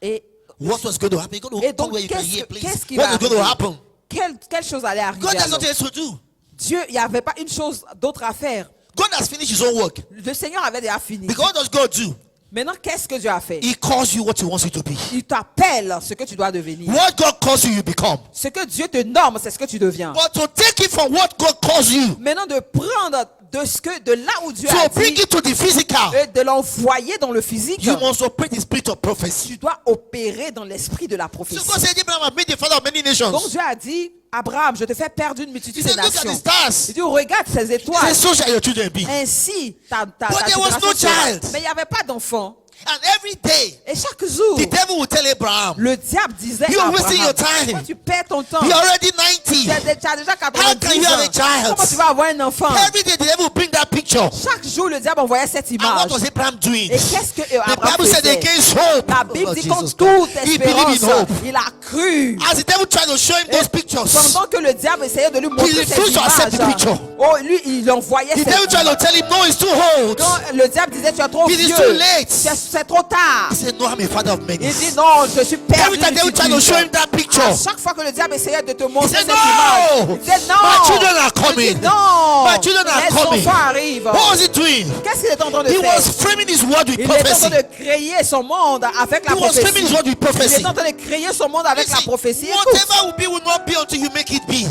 Et,
What was going to happen? You're going
et
to come
donc,
where you can hear,
qu'est-ce
please.
qui
What
va
is going to
arriver?
happen?
Quelle chose allait arriver
God has
alors?
nothing else to do.
Dieu, il n'y avait pas une chose d'autre à faire.
God has finished his own work.
Le Seigneur avait déjà fini.
Because what does God do?
Maintenant, qu'est-ce que Dieu a fait?
He calls you what He wants you to be.
Il t'appelle ce que tu dois devenir.
What God calls you, you become.
Ce que Dieu te norme, c'est ce que tu deviens.
But to take it from what God calls you,
Maintenant, de prendre de là où Dieu
to
a
bring
dit
it to the physical,
et de l'envoyer dans le physique,
you must operate the spirit of prophecy.
tu dois opérer dans l'esprit de la
So
prophétie.
God said, Abraham, I've made the father of many
Donc
nations.
Dieu a dit, Abraham, je te fais perdre une
He
multitude
said,
de
look at the
nations.
stars.
Il dit, regarde ces
He said,
étoiles.
so shall your children be.
Ainsi, ta
But there was
génération
no
sera.
child.
Mais il n'y avait pas d'enfant.
And every day,
Et chaque jour,
the devil will tell Abraham,
le diable disait
You
à
are wasting your
Abraham,
time.
pourquoi tu perds ton temps?
you're already 90.
Tu as déjà
How can
90
you have a
ans.
child?
Comment tu vas avoir un enfant?
Every day, the devil will bring that picture.
Chaque jour, le diable envoyait cette
And what
image.
was Abraham doing?
Et qu'est-ce que
The
Abraham
Bible said
faisait?
against hope.
La Bible
Oh,
dit
Jesus
contre
Christ.
toute
He believed in
espérance,
hope.
il a cru.
As the devil tried to show him those pictures,
Pendant que le diable essayait de lui montrer
He
ces
refused to accept the
images,
picture.
oh, lui, il envoyait
the
cette
devil tried to tell him, no, it's too old.
Quand le diable disait, tu es trop
It is
vieux,
too late.
c'est trop tard.
He said, no, I'm a father of many.
Il dit, non, je suis père
Every time the devil tried to show him that picture,
À chaque fois que le diable essayait de te montrer
said,
cette
"No!
image, il disait, non,
My children are
Il dit,
coming.
non,
My children are
les
coming."
enfants arrivent.
what was he doing?
Qu'est-ce qu'il est en train de
He
faire?
was framing his word with
Il est en
prophecy.
train de créer son monde avec la
He was
prophétie.
framing his word with
Il
prophecy.
est en train de créer son monde avec la
Listen,
prophétie. Écoute,
whatever will not be until you make it be.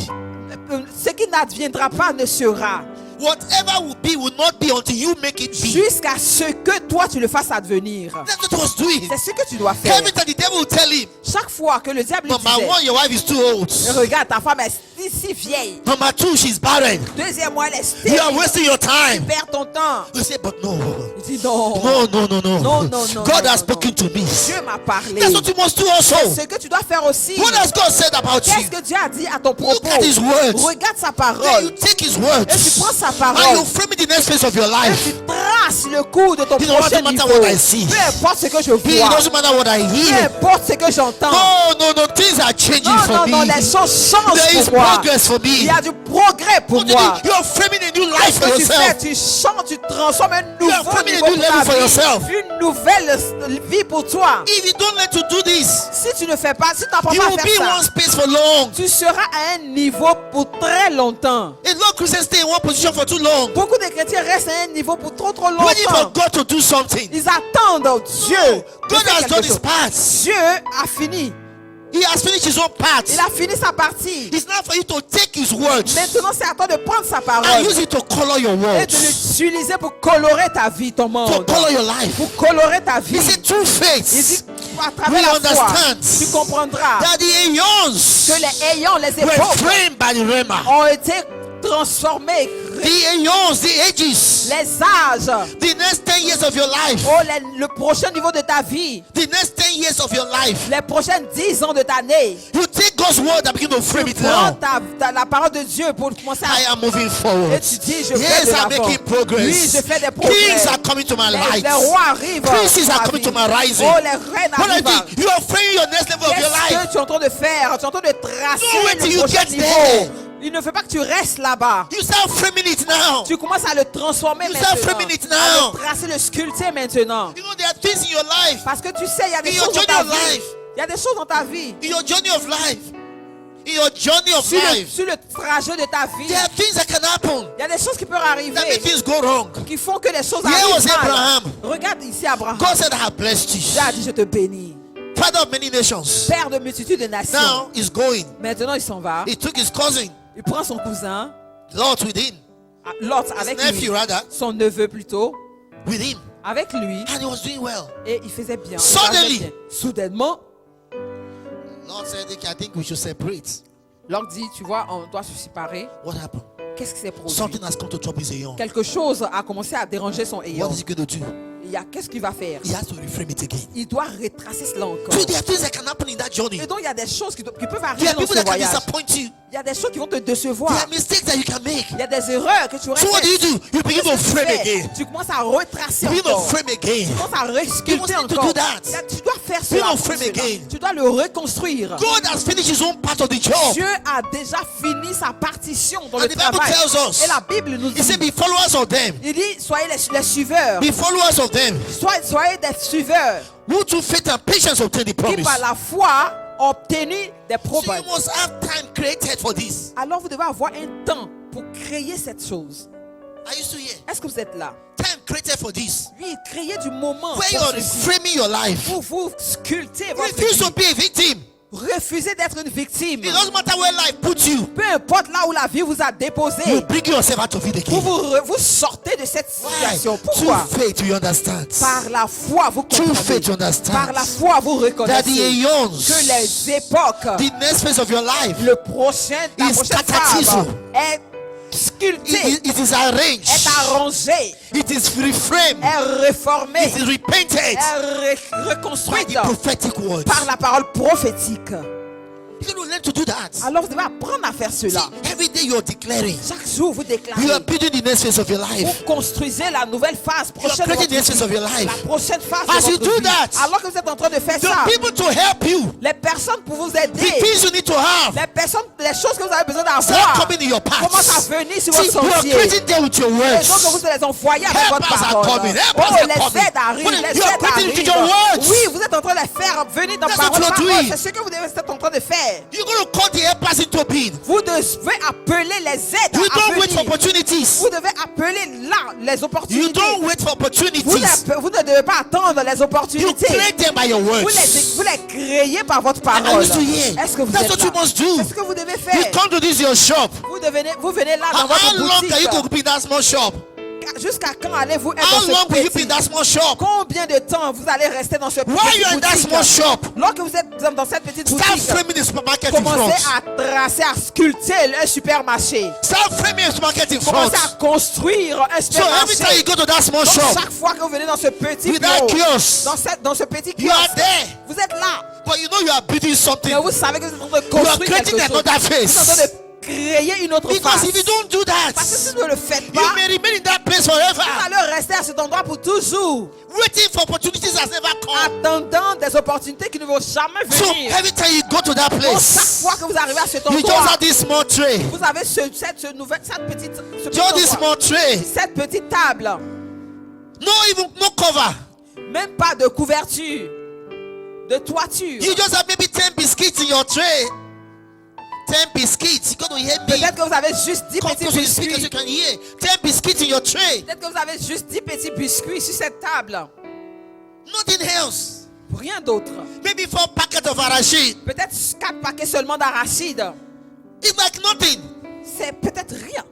ce qui n'adviendra pas ne sera
Whatever will not be until you make it be.
jusqu'à ce que toi tu le fasses advenir.
That's what he was doing.
C'est ce que tu dois faire.
Every time the devil will tell him,
Chaque fois que le diable lui
number
disait,
one, your wife is too old.
regarde, ta femme est si vieille.
Number two, she's barren.
Deuxièmement, elle est
You are
stérile.
wasting your
Tu
time.
perds ton temps.
You say, but no.
Il dit non.
No.
No.
God has spoken to me.
Dieu m'a parlé.
That's what you must do also.
Ce que tu dois faire aussi.
What has God said about you?
Qu'est-ce que Dieu a dit à ton propos?
Look at his words.
Regarde sa
Then
parole.
you take his
Et tu
words
prends sa
and
parole.
you frame it in the next phase of your
Et
life.
tu traces le coup de ton
It doesn't
prochain
matter
niveau.
what I see.
Peu importe ce que je
It
vois.
doesn't matter what I
Peu
hear.
importe ce que j'entends.
No. Things are changing for
Non,
me.
les choses changent
There is
pour moi.
progress for
Il
me.
y a du progrès pour
What do
moi.
you are framing a new life
Qu'est-ce
for
que tu fais?
yourself.
Tu changes, tu transformes un
You are
nouveau
forming a
niveau
new
pour
level
ta
for
vie.
yourself.
Une nouvelle vie pour toi.
If you don't learn to do this,
Si tu ne fais pas, si tu n'apprends
you
pas
will
à
be in
faire
one
ça,
space for long.
tu seras à un niveau pour très longtemps.
A lot of Christians stay in one position for too long,
Beaucoup de chrétiens restent à un niveau pour trop
waiting for
longtemps.
God to do something.
Ils attendent Dieu. de
God
faire
has
quelque
done his
chose.
part.
Dieu a fini.
He has finished his own part.
Il a fini sa partie.
It's now for you to take his words
Maintenant, c'est à toi de prendre sa
and
parole
use it to color your
et de
words,
l'utiliser pour colorer ta vie, ton
to
monde.
color your life.
Pour colorer ta vie.
He said, through
Il
faith,
dit, à travers
we
la foi,
understand
tu comprendras
that the
que
aeons
les ayants, les
were
époques
framed by the Rhema.
ont été transformés.
The aeons, the ages,
Les âges,
the next 10 years of your life,
oh, le prochain niveau de ta vie,
the next 10 years of your life.
les prochaines 10 ans de ta année.
You take God's word and begin to frame it
Prends
now.
la parole de Dieu pour commencer
I
à...
am moving forward.
Et tu dis, je fais
Yes,
de
I'm
l'avant.
making progress.
Oui, je fais des progrès.
Kings are coming to my light.
Les rois arrivent.
Princes
à
are
ma
coming
vie.
to my rising.
Oh, les reines
What I
arrivent.
think, you are framing your next level of your
Qu'est-ce
life.
que tu es en train de faire? Tu es en train de tracer
Don't wait till
le
you
prochain
get
niveau.
there.
Il ne fait pas que tu restes là-bas.
You start framing it now.
Tu commences à le transformer
You start
maintenant.
framing it
À
now.
le tracer, le sculpter maintenant.
You know, there are things in your life,
Parce que tu sais, il y a des
In your
choses dans ta
journey of
vie.
life.
Il y a des choses dans ta vie.
in your journey of life, in your journey of life,
Sur le trajet de ta vie.
there are things that can happen
Il y a des choses qui peuvent
that
arriver.
make things go wrong.
Qui font que les choses
Here was
arrivent mal.
Abraham.
Regarde ici Abraham.
God said, I have blessed you.
Dieu a dit, je te bénis.
Father of many nations.
Père de multitudes de nations.
Now he's going.
Maintenant, il s'en va.
He took his cousin,
Il prend son cousin,
Lot with him,
Lot
his
avec
nephew
lui.
rather,
Son neveu plutôt.
with him.
Avec lui.
And he was doing well.
Et il faisait bien.
Suddenly.
Il faisait bien. Soudainement,
Lord said, okay, I think we should separate.
Lord dit, tu vois, on doit se séparer.
What happened?
Qu'est-ce qui s'est produit?
Something has come to trouble his aeon.
Quelque chose a commencé à déranger son ayant.
What is he going to do?
Qu'est-ce qu'il va faire?
He has to reframe it again.
Il doit retracer cela encore.
So there are things that can happen in that journey.
Et donc, il y a des choses qui peuvent
There
arriver
are
dans
people
ce
that can
voyage.
disappoint you.
Il y a des choses qui vont te
There
décevoir.
are mistakes that you can make.
Il y a des erreurs que tu aurais
So what
faites.
do? You begin to frame again.
Tu commences à retracer
You begin to
encore.
frame again.
Tu commences à resculpter
You must need to
encore.
do that.
Tu dois faire
You
cela.
don't frame again.
Tu dois le reconstruire.
God has finished his own part of the job.
Dieu a déjà fini sa partition dans
And
le
the Bible
travail.
tells us,
Et la Bible nous
He
dit,
said, be followers of them.
il dit, soyez les suiveurs.
Be followers of them.
Soyez des suiveurs
Who through faith and patience obtain the
qui
promise.
par la foi ont obtenu des
So
promesses.
you must have time created for this.
Alors vous devez avoir un temps pour créer cette chose.
Are you still here?
Est-ce que vous êtes là?
time created for this.
Lui, créez du moment
Where you
pour
are
ceci.
reframing your life.
Vous sculptez votre
Refuse
vie.
to be a victim.
Refusez d'être une victime.
It doesn't matter where life puts you.
Peu importe là où la vie vous a déposé,
You bring yourself out of it again.
vous sortez de cette
Why?
situation.
Through
Pourquoi?
faith, you understand.
Par la foi, vous
Through faith, you
comprenez.
understand.
Par la foi, vous
That the
reconnaissez
aeons,
que les époques,
the next phase of your life,
la prochaine
is
phase
cataclysm.
est sculptée,
it is arranged.
est arrangée,
It is reframed.
est réformée,
It is repainted
est
by
reconstruite
the prophetic word.
par la parole prophétique.
You know, learn to do that.
Alors vous devez apprendre à faire cela.
See, every day you're declaring.
Chaque jour, vous
You are
déclarez.
building the next phase of your
Vous
life.
construisez la nouvelle phase
You are
prochaine de
creating the next
votre
phase of your
vie.
life.
La prochaine phase
As
de
you
votre
do
vie.
that,
Alors que vous êtes en train de faire ça,
The people to help you,
les personnes pour vous
the
aider,
things you need to have,
les personnes, les choses que vous avez besoin
start
d'avoir,
coming in your
commencent à
path.
venir sur
See,
votre
you are
sentier.
creating them with your
Et donc
words.
vous les envoyez avec
Help
votre
us are
parole.
coming. Help us
Oh,
are
les
coming.
aides arrivent,
When
les
you are
aides
creating
arrivent.
with your words.
Oui, vous êtes en train de les faire venir dans
That's
parole.
what you're
Parole,
doing.
c'est ce que vous devez être en train de faire.
You're going to call the helpers into being.
Vous devez appeler les aides
You
à
don't wait for
venir.
opportunities.
Vous devez appeler là les
You
opportunités.
don't wait for
Vous
opportunities.
ne devez pas attendre les
You
opportunités.
create them by your
Vous
words.
les créez par votre
Are
parole.
you still here?
Est-ce que vous
That's
êtes
what you
là?
must do.
C'est ce que vous devez
You
faire.
come to this your shop.
Vous venez là dans
How
votre
long can you
boutique.
go be in that small shop?
Jusqu'à quand allez-vous être
How
dans
long
ce
will you be
petit?
in that small shop?
Combien de temps vous allez rester dans ce
While
petit
you're in that
boutique?
small shop,
Lorsque vous êtes dans cette petite
start
boutique,
framing the supermarket in
commencez
front.
à tracer, à sculpter le supermarché.
Start framing a supermarket in front.
Commencez à construire un
So every time you
supermarché.
go to that small
Donc,
shop,
chaque fois que vous venez dans ce petit
with that
bureau,
kiosk,
dans ce petit
you are
kiosque,
there.
vous êtes là.
But you know you are building something.
Mais vous savez que vous êtes en train de
You are
construire
creating
quelque chose.
another
Vous êtes en train
face.
de créer une autre
Because
face.
if you don't do that,
Parce que si vous ne le faites
you
pas,
may remain in that place forever.
vous allez rester à cet endroit pour toujours,
Waiting for opportunities has never come.
attendant des opportunités qui ne vont jamais
So
venir.
every time you go to that
Donc, chaque
place,
fois que vous arrivez à cet
you just
endroit,
have this small tray.
vous avez cette petite
Just this
endroit,
small tray.
cette petite table,
No cover.
même pas de couverture, de toiture.
You just have maybe 10 biscuits in your tray. 10 biscuits. You're going to hear me.
Peut-être que vous avez juste 10
Come
petits
close to the speaker so you
biscuits.
can hear. 10 biscuits in your tray.
Peut-être que vous avez juste 10 petits biscuits sur cette table.
Nothing else.
Rien d'autre.
Maybe 4 packets of arachide.
Peut-être 4 paquets seulement d'arachides.
It's like nothing.
C'est peut-être rien.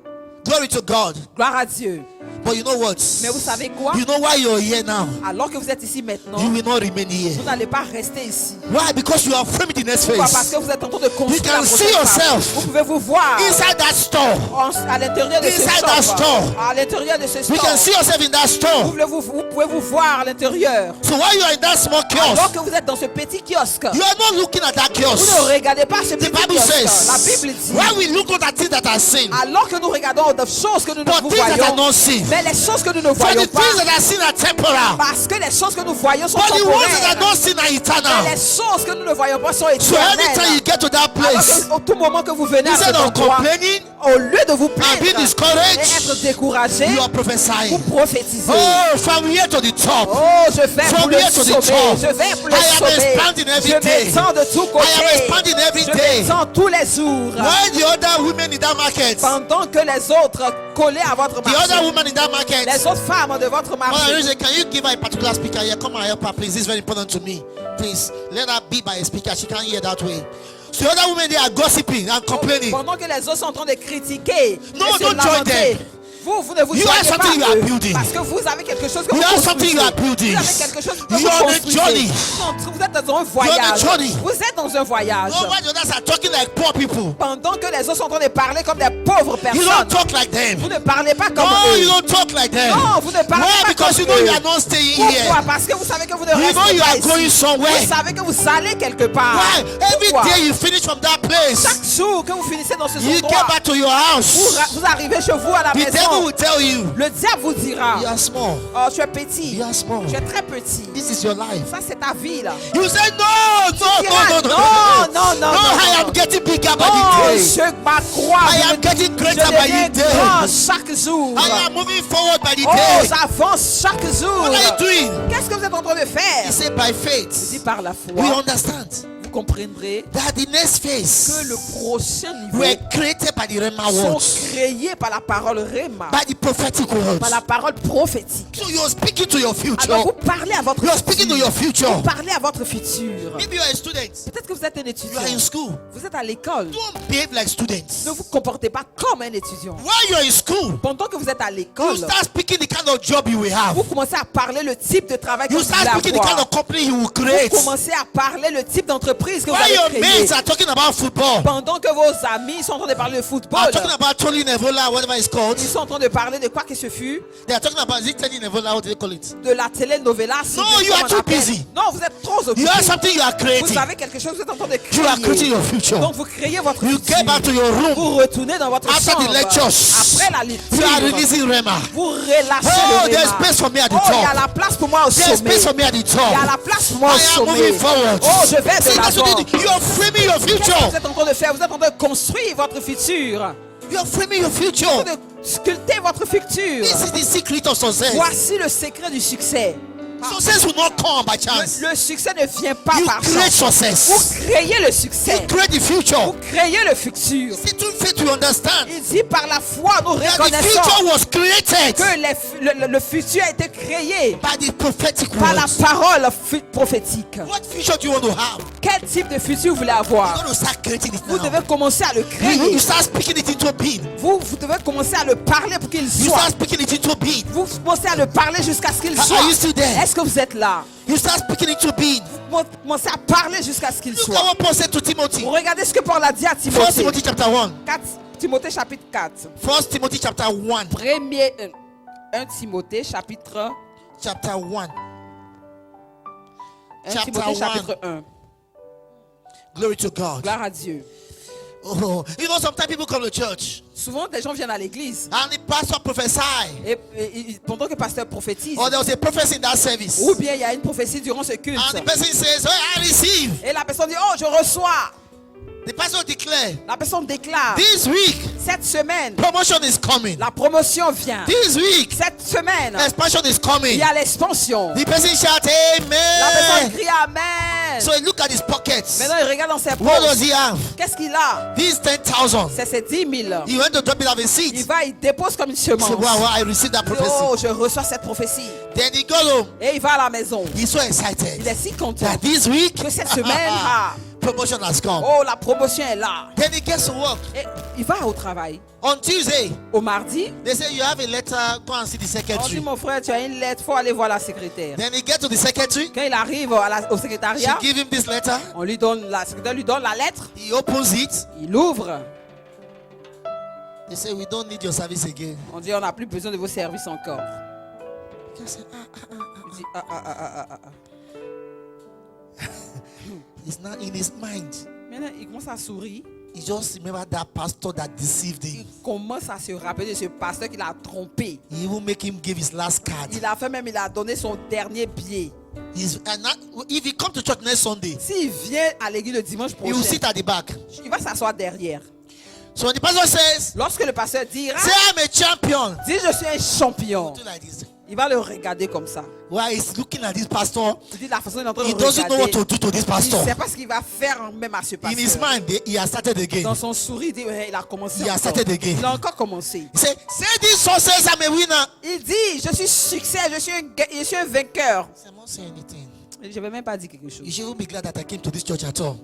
Glory to God.
Gloire à Dieu.
But you know what?
Mais vous savez quoi?
You know why you're here now?
Alors que vous êtes ici maintenant,
You will not remain here.
vous n'allez pas rester ici.
Why? Because you are framing the next
Pourquoi? Parce
phase.
que vous êtes en train de construire
can
la
see
prochaine phase.
yourself
Vous pouvez vous voir
Inside that store.
à l'intérieur de ce
Inside that
shop.
store.
À l'intérieur de ce
We can
store.
see yourself in that store.
Vous pouvez vous voir à l'intérieur.
So while you are in that small
Alors
kiosk,
que vous êtes dans ce petit kiosque,
you are not looking at that
vous ne
kiosk.
regardez pas ce
The
petit
Bible
kiosque. La
says,
Bible dit,
while we look at things that are seen,
alors que nous regardons des choses que nous ne
but
vous
things that are
voyons,
not seen.
mais les choses que nous ne
For
voyons
the
pas,
things that are seen are temporal,
parce que les choses que nous voyons sont
but the ones that are
temporaires.
not seen are
Mais
eternal.
les choses que nous ne voyons pas sont
So every time
éternelles.
you get to that place,
Alors qu'au tout moment que vous venez à
instead
cet
of
endroit,
complaining
au lieu de vous
and
plaindre
being
et
discouraged,
être découragé,
you are
vous
prophesying.
prophétisez.
Oh, from here to the top.
Oh, je vais
From
pour le
here to the
sauver.
top.
Je vais pour le
I am
sauver.
expanding every
Je
day.
m'étends de tous
I am
côtés.
expanding every
Je
day.
m'étends tous les jours.
When the other women in that market,
Pendant que les autres collés à votre
the other
marché,
woman in that market,
les autres femmes de votre
Mother
marché,
Teresa, can you give her a particular speaker here? Come and help her, please. This is very important to me. Please, let her be by a speaker. She can't hear that way. So the other women, they are gossiping and complaining.
pendant que les autres sont en train de critiquer,
No,
et se
don't join
lamenter,
them.
vous ne vous
You have
joignez pas
something you
à
are
eux,
building.
parce que vous avez quelque chose que
You
vous
have something you are
construisez.
building.
Vous avez quelque chose que
You
vous
are on a
construisez.
journey.
Non, vous êtes dans un voyage.
journey.
Vous êtes dans un voyage.
Oh, why the others are talking like poor people?
Pendant que les autres sont en train de parler comme des pauvres
You don't
personnes,
talk like them.
vous ne parlez pas comme
No,
eux.
you don't talk like them.
Non, vous ne parlez
Why?
pas
Because
comme
you know
eux.
you are not staying
Pourquoi?
here.
Parce que vous savez que vous ne
You know
restez
you
pas
are going
ici.
somewhere.
Vous savez que vous allez quelque part.
Why? Every
Pourquoi?
day you finish from that place,
Chaque jour que vous finissez dans ce
you get
endroit,
back to your house.
vous arrivez chez vous à la
The devil
maison.
will tell you,
Le diable vous dira,
you are small.
oh, tu es petit,
You are small.
tu es très petit.
This is your life.
Ça, c'est ta vie, là.
You say no, no,
Non,
I am getting bigger by
Oh,
the day.
je m'accrois.
I am getting
Je
greater by
deviens
the day.
grand chaque jour.
I am moving forward by the
Oh,
day.
j'avance chaque jour.
What are you doing?
Qu'est-ce que vous êtes en train de faire?
He said by
Dit
faith.
par la
We
foi.
understand.
Vous comprendrez
that the next
que
phase
le prochain niveau
were created by the Rhema
sont
words,
créés par la parole Rhema,
by the prophetic words.
par la parole prophétique.
So you're speaking to your future.
Alors vous parlez à votre
You're speaking to
futur.
your future.
Vous parlez à votre futur.
Maybe you're a student.
Peut-être que vous êtes un
You
étudiant.
are in school.
Vous êtes à l'école.
Don't behave like students.
Ne vous comportez pas comme un étudiant.
While you're in school,
Pendant que vous êtes à
you
l'école,
start speaking the kind of job you will have.
vous commencez à parler le type de travail que
You
vous
start
allez
speaking the kind
avoir.
of company you will
Vous
create.
commencez à parler le type d'entreprise que vous
While your
allez créer.
mates are talking about football,
Pendant que vos amis sont en train de parler de football,
are talking about Tony Nevola, whatever it's called.
ils sont en train de parler de quoi que ce fut,
They are talking about, is it Tony Nevola, what do they call it?
de la telenovela. si
No,
bien
you are
qu'on
too
appelle.
busy.
Non, vous êtes trop occupés.
You have something you are
Vous
creating.
avez quelque chose que vous êtes en train de
You are creating
créer.
your future.
Donc vous créez votre
You
futur.
get back to your room.
Vous retournez dans votre
After the
chambre.
lectures,
Après la
you are
lecture,
releasing Rema.
vous relâchez
Oh,
le
there's
Rhema.
space for me at the
Oh, il y a
top.
la place pour moi au
There's
sommet.
space for me at the
Il y
top.
a la place pour moi au
I am
sommet.
moving forward.
Oh, je vais
See,
de
that's
l'avant.
what you do. You are framing your
Qu'est-ce que
future.
vous êtes en train de faire? Vous êtes en train de construire votre futur.
You are framing your
Vous êtes
future.
en train de sculpter votre futur.
This is the secret of success.
Voici le secret du succès.
Success will not come by chance.
Le succès ne vient pas
You
par
create
chance.
success.
Vous créez le succès.
You create the future.
Vous créez le futur.
See, through faith we understand
Il dit par la foi, nous
that the
reconnaissons
future was created
que le futur a été créé
by the prophetic
par la
words.
parole prophétique.
What future do you want to have?
Quel type de futur vous voulez
You're
avoir?
going to start creating it
Vous
now.
devez commencer à le
You
créer.
start speaking it into being.
Vous devez commencer à le parler pour qu'il
You
soit.
start speaking it into being.
Vous commencez à le parler jusqu'à ce qu'il
Are
soit.
you still there?
Est-ce que vous êtes là?
You start speaking into being.
Vous commencez à parler jusqu'à ce qu'il
Look at
soit.
what Paul said to Timothy.
Vous regardez ce que Paul a dit à
1
Timothée.
Timothy chapter 1.
4, Timothée chapitre 4.
1 Timothy chapter 1.
Premier 1 Timothée chapitre
Chapter 1.
1
Chapter
Timothée
1.
chapitre 1.
Glory to God.
Gloire à Dieu.
Oh, you know, sometimes people come to church
Souvent, des gens viennent à l'église
and the pastor prophesy.
et pendant que le pasteur prophétise,
Or there was a prophecy in that service.
ou bien il y a une prophétie durant ce culte,
And the person says, oh, I receive.
et la personne dit, oh, je reçois.
The pastor declare,
La personne déclare,
this week,
cette semaine,
promotion is coming.
la promotion vient.
This week,
Cette semaine,
expansion is
il
coming.
y a l'expansion.
The person shout,
La personne
amen.
crie Amen.
So he look at his pockets.
Maintenant, il regarde dans ses
What does
poches.
he have?
Qu'est-ce qu'il a?
These 10,000.
C'est ces 10 000.
He went to drop it off a
Il
seat.
va, il dépose comme une semence.
So, wow, I received that
Il dit,
prophecy.
oh, je reçois cette prophétie.
Then he goes home.
Et il va à la maison.
He's so excited
Il est si content
that this week,
que cette semaine,
promotion has come.
oh, la promotion est là.
Then he gets to work.
Et il va au travail.
On Tuesday,
Au mardi,
they say you have a letter, go and see the
on dit,
secretary.
mon frère, tu as une lettre, il faut aller voir la secrétaire.
Then he gets to the secretary.
Quand il arrive au
She
secrétariat,
give him this letter.
on lui donne, la secrétaire lui donne la lettre.
He opens it.
Il ouvre.
They say we don't need your service again.
On dit, on n'a plus besoin de vos services encore.
He say,
Il dit,
It's not in his mind.
Maintenant, il commence à sourire.
He just remember that pastor that deceived
Il
him.
commence à se rappeler de ce pasteur qui l'a trompé.
He even make him give his last card.
Il a fait même, il a donné son dernier billet.
If he come to church next Sunday,
S'il vient à l'église le dimanche
he will
prochain,
sit at the back.
il va s'asseoir derrière.
So when the pastor says,
Lorsque le pasteur dira,
say I'm a champion,
dis je suis un champion,
do like this.
il va le regarder comme ça.
While he's looking at this pastor,
Il dit la façon dont il est en train de
he
le
doesn't know what
regarder.
to do to this
Il
pastor.
ne sait pas ce qu'il va faire même à ce
In his
pasteur.
mind, he has started again.
Dans son sourire, il dit, ouais, il a commencé
He has
encore.
started again.
Il a encore commencé.
He said, say this success, I'm a winner.
Il dit, je suis succès, je suis un vainqueur.
I won't say anything.
Je ne vais même pas dire quelque chose.
You shouldn't be glad that I came to this church at all.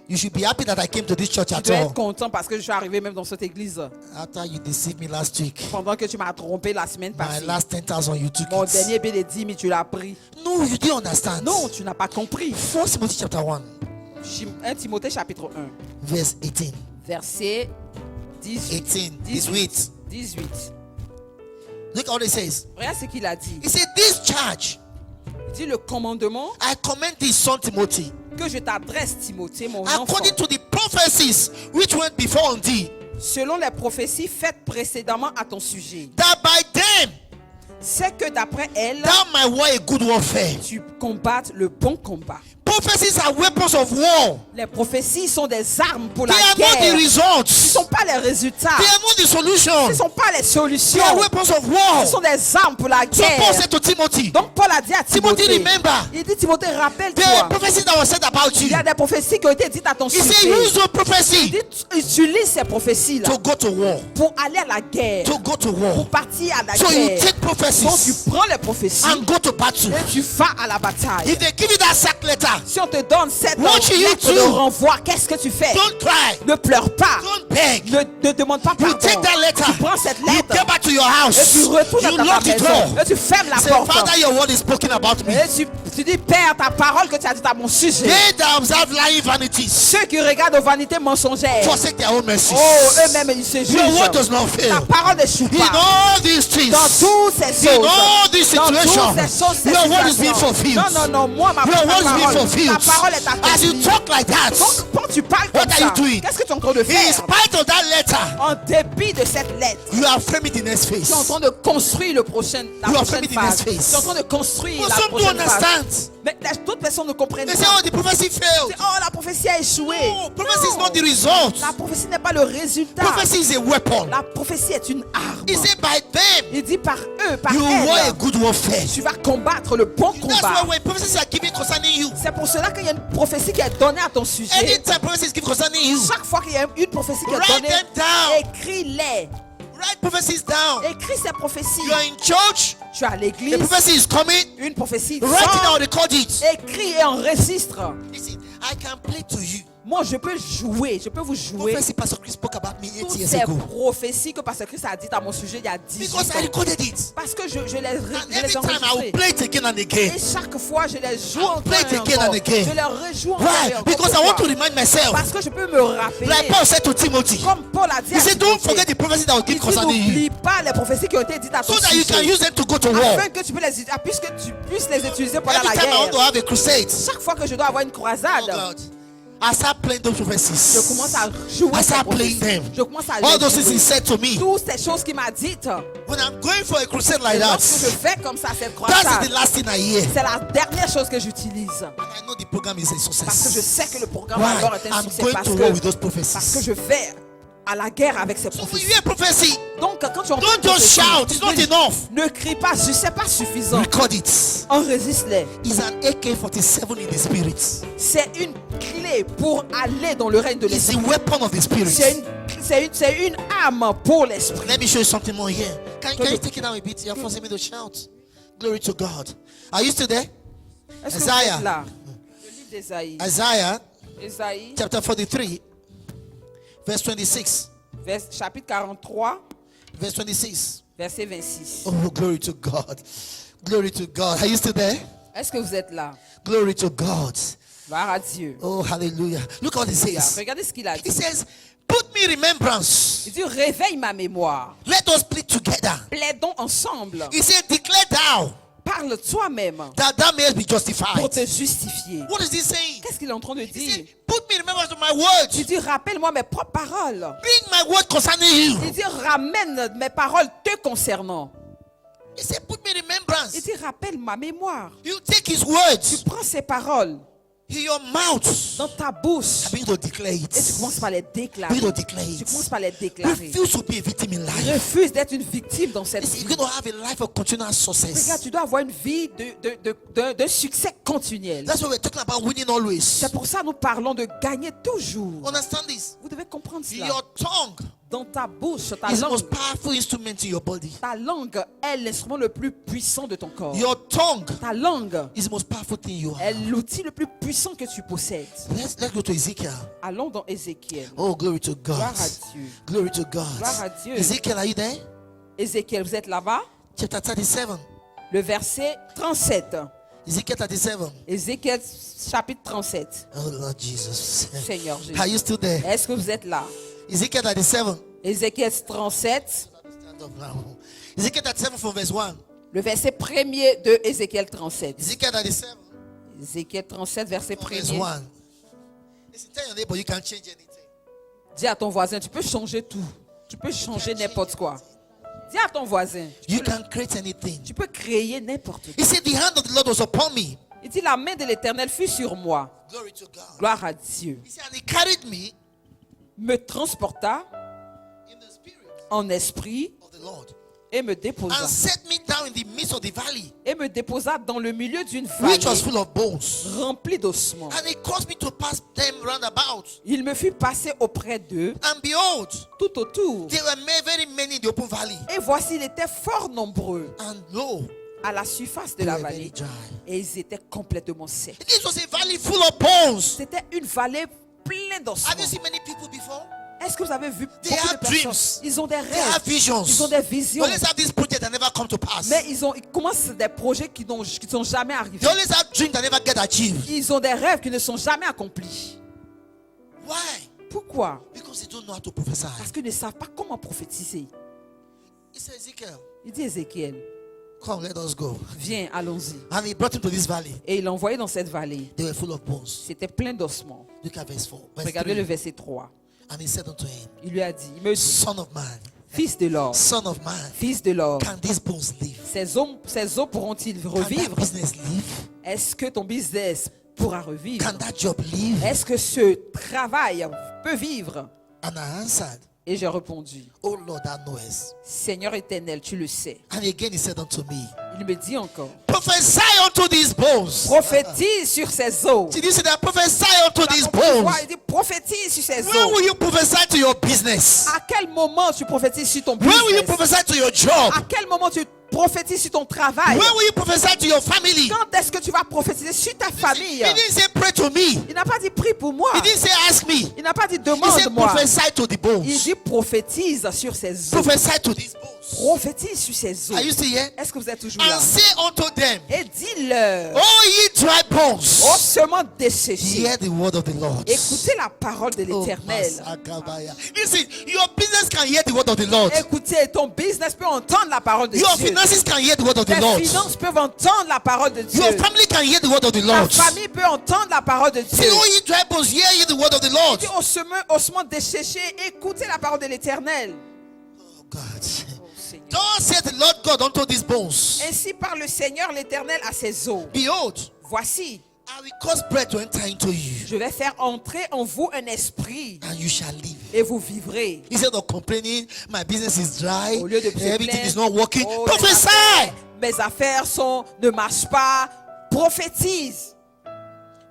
You should be happy that I came to this church
Tu
at
dois
all.
être content parce que je suis arrivé même dans cette église.
After you deceived me last week,
Pendant que tu m'as trompé la semaine
my
passée.
last 10,000 you took
Mon
it.
dernier billet de 10 000, tu l'as pris.
No, you didn't understand.
Non, tu n'as pas compris.
1 Timothy chapter 1,
1 Timothée chapitre 1,
verse 18.
verset 18.
18. This week.
18.
Look at what it says.
Regarde ce qu'il a dit.
He said, this charge
Il dit le commandement
I commend thee, son Timothy,
que je t'adresse, Timothée, mon enfant,
according to the prophecies which went before on thee,
selon les prophéties faites précédemment à ton sujet.
that by them
C'est que d'après elle,
thou might war a good warfare,
tu combattes le bon combat.
put Prophecies are weapons of war.
Les prophéties sont des armes pour
They
la
are not the
guerre. Ce ne
results.
sont pas les résultats.
They are not the solution.
Ce ne sont pas les
They
solutions.
are weapons of war.
Ce sont des armes pour la
So Paul
guerre.
said to Timothy,
Donc Paul a dit à
Timothy,
Timothée,
remember,
il dit Timothée,
the
rappelle-toi,
prophecy that was said about
il
you.
y a des prophéties qui ont été dites à ton
He said,
sujet.
use the
Il
prophecy
dit, utilise ces prophéties-là
to go to war.
pour aller à la guerre,
To go to war.
pour partir à la
So you
guerre.
take
Donc tu
prophecies
prends les prophéties
and go to battle.
et tu vas à la bataille.
If they give you that sack letter,
Si on te donne cette
What you
lettre de
do?
renvoi, qu'est-ce que tu fais?
don't cry,
Ne pleure pas.
don't beg.
Ne demande pas
You
pardon.
take that letter,
Tu prends cette
you
lettre
get back to your
et
house,
tu retournes
you
dans ta
lock the
maison
door.
et tu fermes la
Say,
porte.
Father, your word is spoken about me.
Et tu dis, Père, ta parole que tu as dit à mon sujet.
They that observe lying vanities
Ceux qui regardent aux vanités mensongères,
forsake their own mercies.
oh, eux-mêmes, ils se
Your word
jugent.
does not
Ta
fail.
parole n'échoue
In
pas.
all these things,
Dans toutes ces
in
choses,
all these
dans toutes
situations,
ces choses, ces
your word is being
situations.
fulfilled.
Non, non, non, moi, ma
Your word is being
parole,
fulfilled.
ta parole est
As you
accomplie.
talk like that,
Donc, quand tu parles
What
comme
are
ça,
you doing?
qu'est-ce que tu es en train de
in
faire?
spite of that letter,
En dépit de cette lettre,
you are framing the next
tu es en
phase.
train de construire la prochaine
You are
phase.
framing the next
Tu
phase.
es en train de construire
But
la
some don't
prochaine phase.
understand.
Mais d'autres personnes ne comprennent
They say,
pas.
oh, the prophecy failed.
Oh, la prophétie a échoué.
No, prophecy is
Non.
not the result.
La prophétie n'est pas le résultat.
Prophecy is a weapon.
La prophétie est une arme.
He said, by them,
Il dit par eux, par
you war a
elles,
good warfare.
tu vas combattre le bon
That's
combat.
why when prophecies are given concerning you,
C'est pour cela qu'il y a une prophétie qui est donnée à ton sujet.
anytime prophecy is given concerning you,
Chaque fois qu'il y a une prophétie qui est
Write
donnée,
them down.
écris-les.
write prophecies down.
Écris ces prophéties.
You are in church,
Tu es à
the
l'église,
prophecy is coming,
une prophétie.
write it
sort,
down, record it.
écris et enregistre.
Listen, I can play to you.
Moi, je peux jouer, je peux vous jouer
Prophecy Pastor Chris spoke about me 8
toutes
years
ces
ago.
prophéties que Pasteur Christ a dites à mon sujet il y a 10
Because I
ans.
recorded it.
Parce que je les
And
ai
every time I will
enregistrées.
play it again and again.
Et chaque fois, je les joue
I'll
encore
play it
et
again
encore.
and again.
Je les rejoue encore
Why?
et encore.
Because I want to
Pourquoi?
remind myself.
Parce que je peux me rappeler,
Like Paul said to Timothy,
comme Paul a dit
he
à
said, don't
Timothée,
forget the prophecy that was
il
given
dit,
concerning you.
n'oublie pas les prophéties qui ont été dites à ton
So that you can
sujet.
use them to go to war.
Afin que tu peux les, puisque tu puisses les utiliser pendant
Every
la
time I want
guerre.
to have a crusade,
Chaque fois que je dois avoir une
oh
croisade,
God, I start playing those
je
prophecies.
commence à jouer
I
ces
start playing
prophéties.
them.
Je commence à
All
les
those things he
jouer.
said to me.
Toutes ces choses qu'il m'a dites.
When I'm going for a crusade
Et
like that,
lorsque je fais comme ça, cette
that is
croisade,
the last thing I hear.
c'est la dernière chose que j'utilise.
And I know the program is a
Parce que je
success.
sais que le programme
Why?
alors est un
I'm
succès.
going
Parce
to war with
que
those
je
prophecies.
vais à la guerre avec ces
So when
prophéties.
you hear prophecy,
Donc quand tu entends
don't
une
just
prophétie,
shout. It's not enough.
ne crie pas, je sais pas suffisant.
Record it.
Enregistre-les.
It's an AK-47 in the spirit.
C'est une clé pour aller dans le règne de
It's a
l'esprit.
weapon of the spirit.
C'est une arme pour l'esprit.
Let me show you something more here. Can you take it down a bit? You're forcing me to shout. Glory to God. Are you still there?
Est-ce que vous
Isaiah.
êtes là? Le livre d'Ésaïe.
Isaiah
Ésaïe,
chapter 43, verse 26.
chapitre 43,
Verse 26.
verset 26.
Oh, glory to God. Glory to God. Are you still there?
Est-ce que vous êtes là?
Glory to God.
Gloire à Dieu.
Oh, hallelujah. Look what he says.
Regardez ce qu'il a
He
dit.
says, put me remembrance.
Il dit, réveille ma mémoire.
Let us plead together.
Plaidons ensemble.
He said, declare thou
Parle toi-même
that thou mayest be
pour
justified.
te justifier.
What is he saying?
Qu'est-ce qu'il est en train de
He
dire?
said, put me remembrance of my words.
Il dit, rappelle-moi mes propres paroles.
Bring my word concerning you.
Il dit, ramène mes paroles te concernant.
He said, put me
Il
remembrance.
dit, rappelle ma mémoire.
You take his
Tu
words
prends ces paroles
in your mouth
dans ta bouche
and begin to declare it.
et tu commences par les déclarer.
Begin to declare
Tu
it.
commences par les déclarer.
Refuse to be a victim in life.
Refuse d'être une victime dans cette
Listen,
vie.
you're going to have a life of continual
Regarde,
success.
tu dois avoir une vie de succès continuel.
That's why we're talking about winning always.
C'est pour ça que nous parlons de gagner toujours.
Understand this?
Vous devez comprendre cela.
Your tongue
Dans ta bouche, ta
is the
langue,
most powerful instrument in your body.
ta langue est l'instrument le plus puissant de ton corps.
Your tongue
Ta langue
is the most powerful thing you
est
have.
l'outil le plus puissant que tu possèdes.
Let's go to Ezekiel.
Allons dans Ézéchiel.
Oh, glory to God.
Gloire à Dieu.
Glory to God.
Gloire à Dieu.
Ezekiel, are you there?
Ézéchiel, vous êtes là-bas?
Chapter 37.
Le verset 37.
Ezekiel 37.
Ézéchiel chapitre 37.
Oh, Lord Jesus.
Seigneur Jésus.
Are you still there?
Est-ce que vous êtes là?
Ezekiel 37.
Ézéchiel 37,
Stand up now. Ezekiel 37 from verse 1.
le verset 1er de Ézéchiel 37.
Ezekiel 37
Ézéchiel 37, verset
from verse
1er.
1. Listen, tell your neighbor you can't change anything.
Dis à ton voisin, tu peux changer tout. Tu peux changer n'importe quoi. Dis à ton voisin,
You can create anything.
tu peux créer n'importe
He
quoi.
said, the hand of the Lord was upon me
Il dit, la main de l'Éternel fut sur moi.
Glory to God.
Gloire à Dieu.
He said, and he carried me
Me transporta
in the spirit
en esprit
of the Lord
et me déposa.
and set me down in the midst of the valley,
Et me déposa dans le milieu d'une
which was
vallée
full of bones.
remplie d'ossements.
And he caused me to pass them round about.
Il me fit passer auprès d'eux,
And behold,
tout autour.
there were very many in the open valley.
Et voici, ils étaient fort nombreux
And lo,
à la surface de
they
la
were very
vallée.
dry.
Et ils étaient complètement secs.
This was a valley full of bones.
C'était une vallée pleine
Have
d'ossements.
you seen many people before?
Est-ce que vous avez vu
They
beaucoup de
have
personnes?
dreams.
Ils ont des
They have
rêves.
visions.
Ils ont des visions.
They always have this project that never come to pass.
Mais ils commencent des projets qui ne sont jamais arrivés.
They always have dreams that never get achieved.
Ils ont des rêves qui ne sont jamais accomplis.
Why?
Pourquoi?
Because they don't know how to prophesy.
Parce qu'ils ne savent pas comment prophétiser.
He said, Ezekiel,
Il dit Ézéchiel,
come, let us go.
viens, allons-y.
And he brought him to this valley.
Et il l'a envoyé dans cette vallée.
They were full of bones.
C'était plein d'ossements.
Look at verse 4. Verse
Regardez le
3.
verset 3.
And he said unto him,
Il lui a dit, il me dit,
Son of man,
fils de l'or,
son of man,
fils de l'or,
can these bones live?
ces os pourront-ils
Can
revivre?
that business live?
Est-ce que ton business pourra revivre?
Can that job live?
Est-ce que ce travail peut vivre?
And I answered,
Et j'ai répondu,
Oh Lord, thou knowest.
Seigneur éternel, tu le sais.
And again he said unto me,
Il me dit encore,
Prophesy unto these bones.
prophétise sur ces os.
Did you see that? Prophesy unto these
Tu vois,
bones.
il dit prophétise sur ces
When
os.
will you prophesy to your business?
À quel moment tu prophétises sur ton
When will you
business?
prophesy to your job?
À quel moment tu prophétises sur ton travail?
When will you prophesy to your family?
Quand est-ce que tu vas prophétiser sur ta famille?
He didn't say pray to me.
Il n'a pas dit prie pour moi.
He didn't say ask me.
Il n'a pas dit
He said
demande-moi.
prophesy to the
Il
bones.
dit prophétise sur ces os.
Prophesy to these bones.
Prophétise sur ces os.
Are you still here?
Est-ce que vous êtes toujours là?
And say unto them,
Et dis-leur,
Oh ye dry bones,
ossements desséchés,
hear the word of the Lord.
écoutez la parole de
Oh,
l'Éternel.
Masakabaya. Listen, your business can hear the word of the Lord.
Écoutez, ton business peut entendre la parole de
Your
Dieu.
finances can hear the word of the
Tes
Lord.
finances peuvent entendre la parole de Dieu.
Your family can hear the word of the
Ta
Lord.
famille peut entendre la parole de Dieu.
Say, oh ye dry bones, hear ye the word of the Lord.
Dis ossements desséchés, écoutez la parole de l'Éternel.
Oh God.
Oh, Seigneur.
Thus saith the Lord God unto these bones,
Ainsi parle le Seigneur l'Éternel à ses os.
Behold,
Voici,
I will cause breath to enter into you,
je vais faire entrer en vous un esprit
and you shall live.
et vous vivrez.
Instead of complaining, my business is dry,
Au lieu de se
everything is
plaindre,
not working,
oh,
prophesy.
mes affaires ne marchent pas. Prophétise.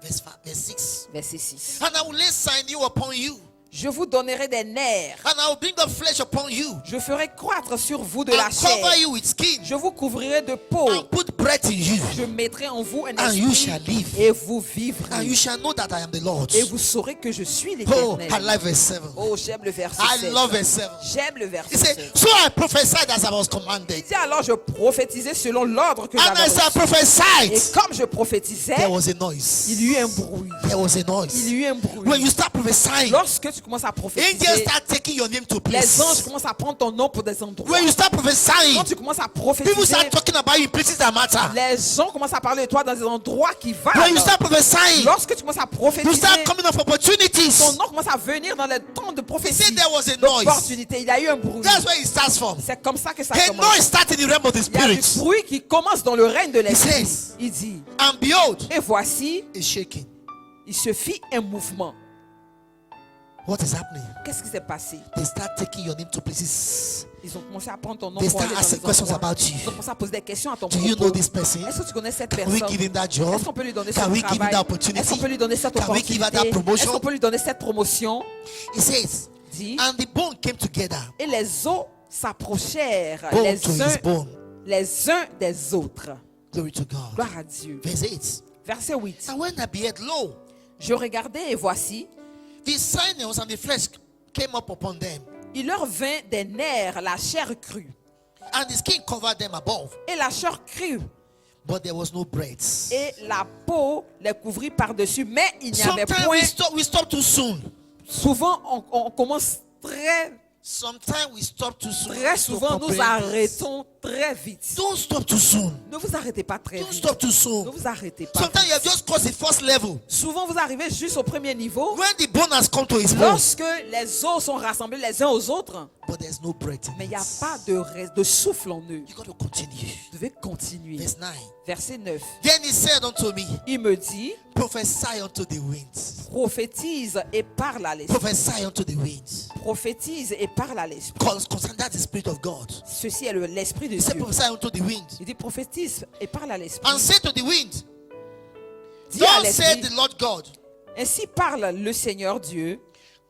Verse 6.
Verset 6.
And I will lay sinew upon you,
Je vous donnerai des nerfs.
and I will bring the flesh upon you,
Je ferai croître sur vous de la
and cover
chair.
you with skin,
Je vous couvrirai de peau.
and put breath in you,
Je mettrai en vous un
and you
esprit
shall live,
et vous
and
vivrez.
you shall know that I am the Lord.
Et vous saurez que je suis
Oh, I
l'Éternel.
like verse 7.
Oh, j'aime le verset
I
7.
love verse 7.
J'aime le
He
verset
said,
7.
So I prophesied as I was commanded,
Il dit alors je prophétisais selon l'ordre que
and
j'avais
as I
reçu. Et
prophesied,
comme je prophétisais,
there was a noise.
il y eut un bruit.
There was a
Il
noise.
y eut un
When
bruit.
you start prophesying,
Lorsque tu commences à prophétiser,
angels start taking your name to
les anges
places.
commencent à prendre ton nom pour des endroits.
When you start prophesying,
Quand tu commences à
people
prophétiser,
start talking about you in places that matter.
les gens commencent à parler de toi dans des endroits qui
When
valent.
you start prophesying,
Lorsque tu commences à
you
prophétiser,
start coming up
ton
opportunities.
nom commence à venir dans les temps de
He
prophétie,
said there was a noise.
d'opportunité. Il y a eu un bruit.
That's where it starts from.
C'est comme ça que ça
A
commence.
noise starts in the realm of the
Il y a du
spirit.
bruit qui commence dans le règne de l'esprit.
says-
Il dit,
And behold,
et voici,
it's shaking.
il se fit un mouvement.
What is happening?
Qu'est-ce qui s'est passé?
They start taking your name to places.
Ils ont commencé à prendre ton nom
They
pour aller
start
dans
asking
les
questions
endroits.
about you.
Ils ont commencé à poser des questions à ton
Do you know
propos.
this person?
Est-ce que tu connais cette
Can we
personne?
give him that job?
Est-ce qu'on peut lui donner ce
Can we give him
travail?
that opportunity?
Est-ce qu'on peut lui donner cette
Can we give her
opportunité?
that
Est-ce
promotion?
qu'on peut lui donner cette promotion?
He says,
Dit,
and the bone came together,
et les os s'approchèrent
bone to his bone.
les uns des autres.
Glory to God.
Gloire à Dieu.
Verse 8.
Verset 8.
And when I beheld, lo,
Je regardais et voici,
the sinews and the flesh came up upon them,
il leur vint des nerfs, la chair crue.
and the skin covered them above,
Et la chair crue
but there was no breath.
et la peau les couvrit par-dessus. Mais il n'y avait
Sometimes
point.
we stop too soon.
Souvent, on commence très
Sometimes we stop too soon.
Très
to
souvent, nous
comprehend this.
arrêtons très vite.
Don't stop too soon.
Ne vous arrêtez pas très
Don't
vite.
stop too
Ne
soon.
vous arrêtez pas.
Sometimes you have
vite.
just crossed the first level.
Souvent, vous arrivez juste au premier niveau.
When the bone has come to his bones,
Lorsque les os sont rassemblés les uns aux autres,
but there's no breath in
mais il n'y a
it.
pas de souffle en eux.
You got to continue.
Vous devez continuer.
Verse 9.
Verset 9.
Then he said unto me,
Il me dit,
prophesy unto the winds.
prophétise et parle à l'esprit.
Prophesy unto the winds.
Prophétise et parle à l'esprit.
Concern that the Spirit of God.
Ceci est l'esprit de
He said,
Dieu.
prophesy unto the wind.
Il dit prophétise et parle à l'esprit.
And say to the wind,
Dis à
thus said
l'esprit,
the Lord God,
ainsi parle le Seigneur Dieu.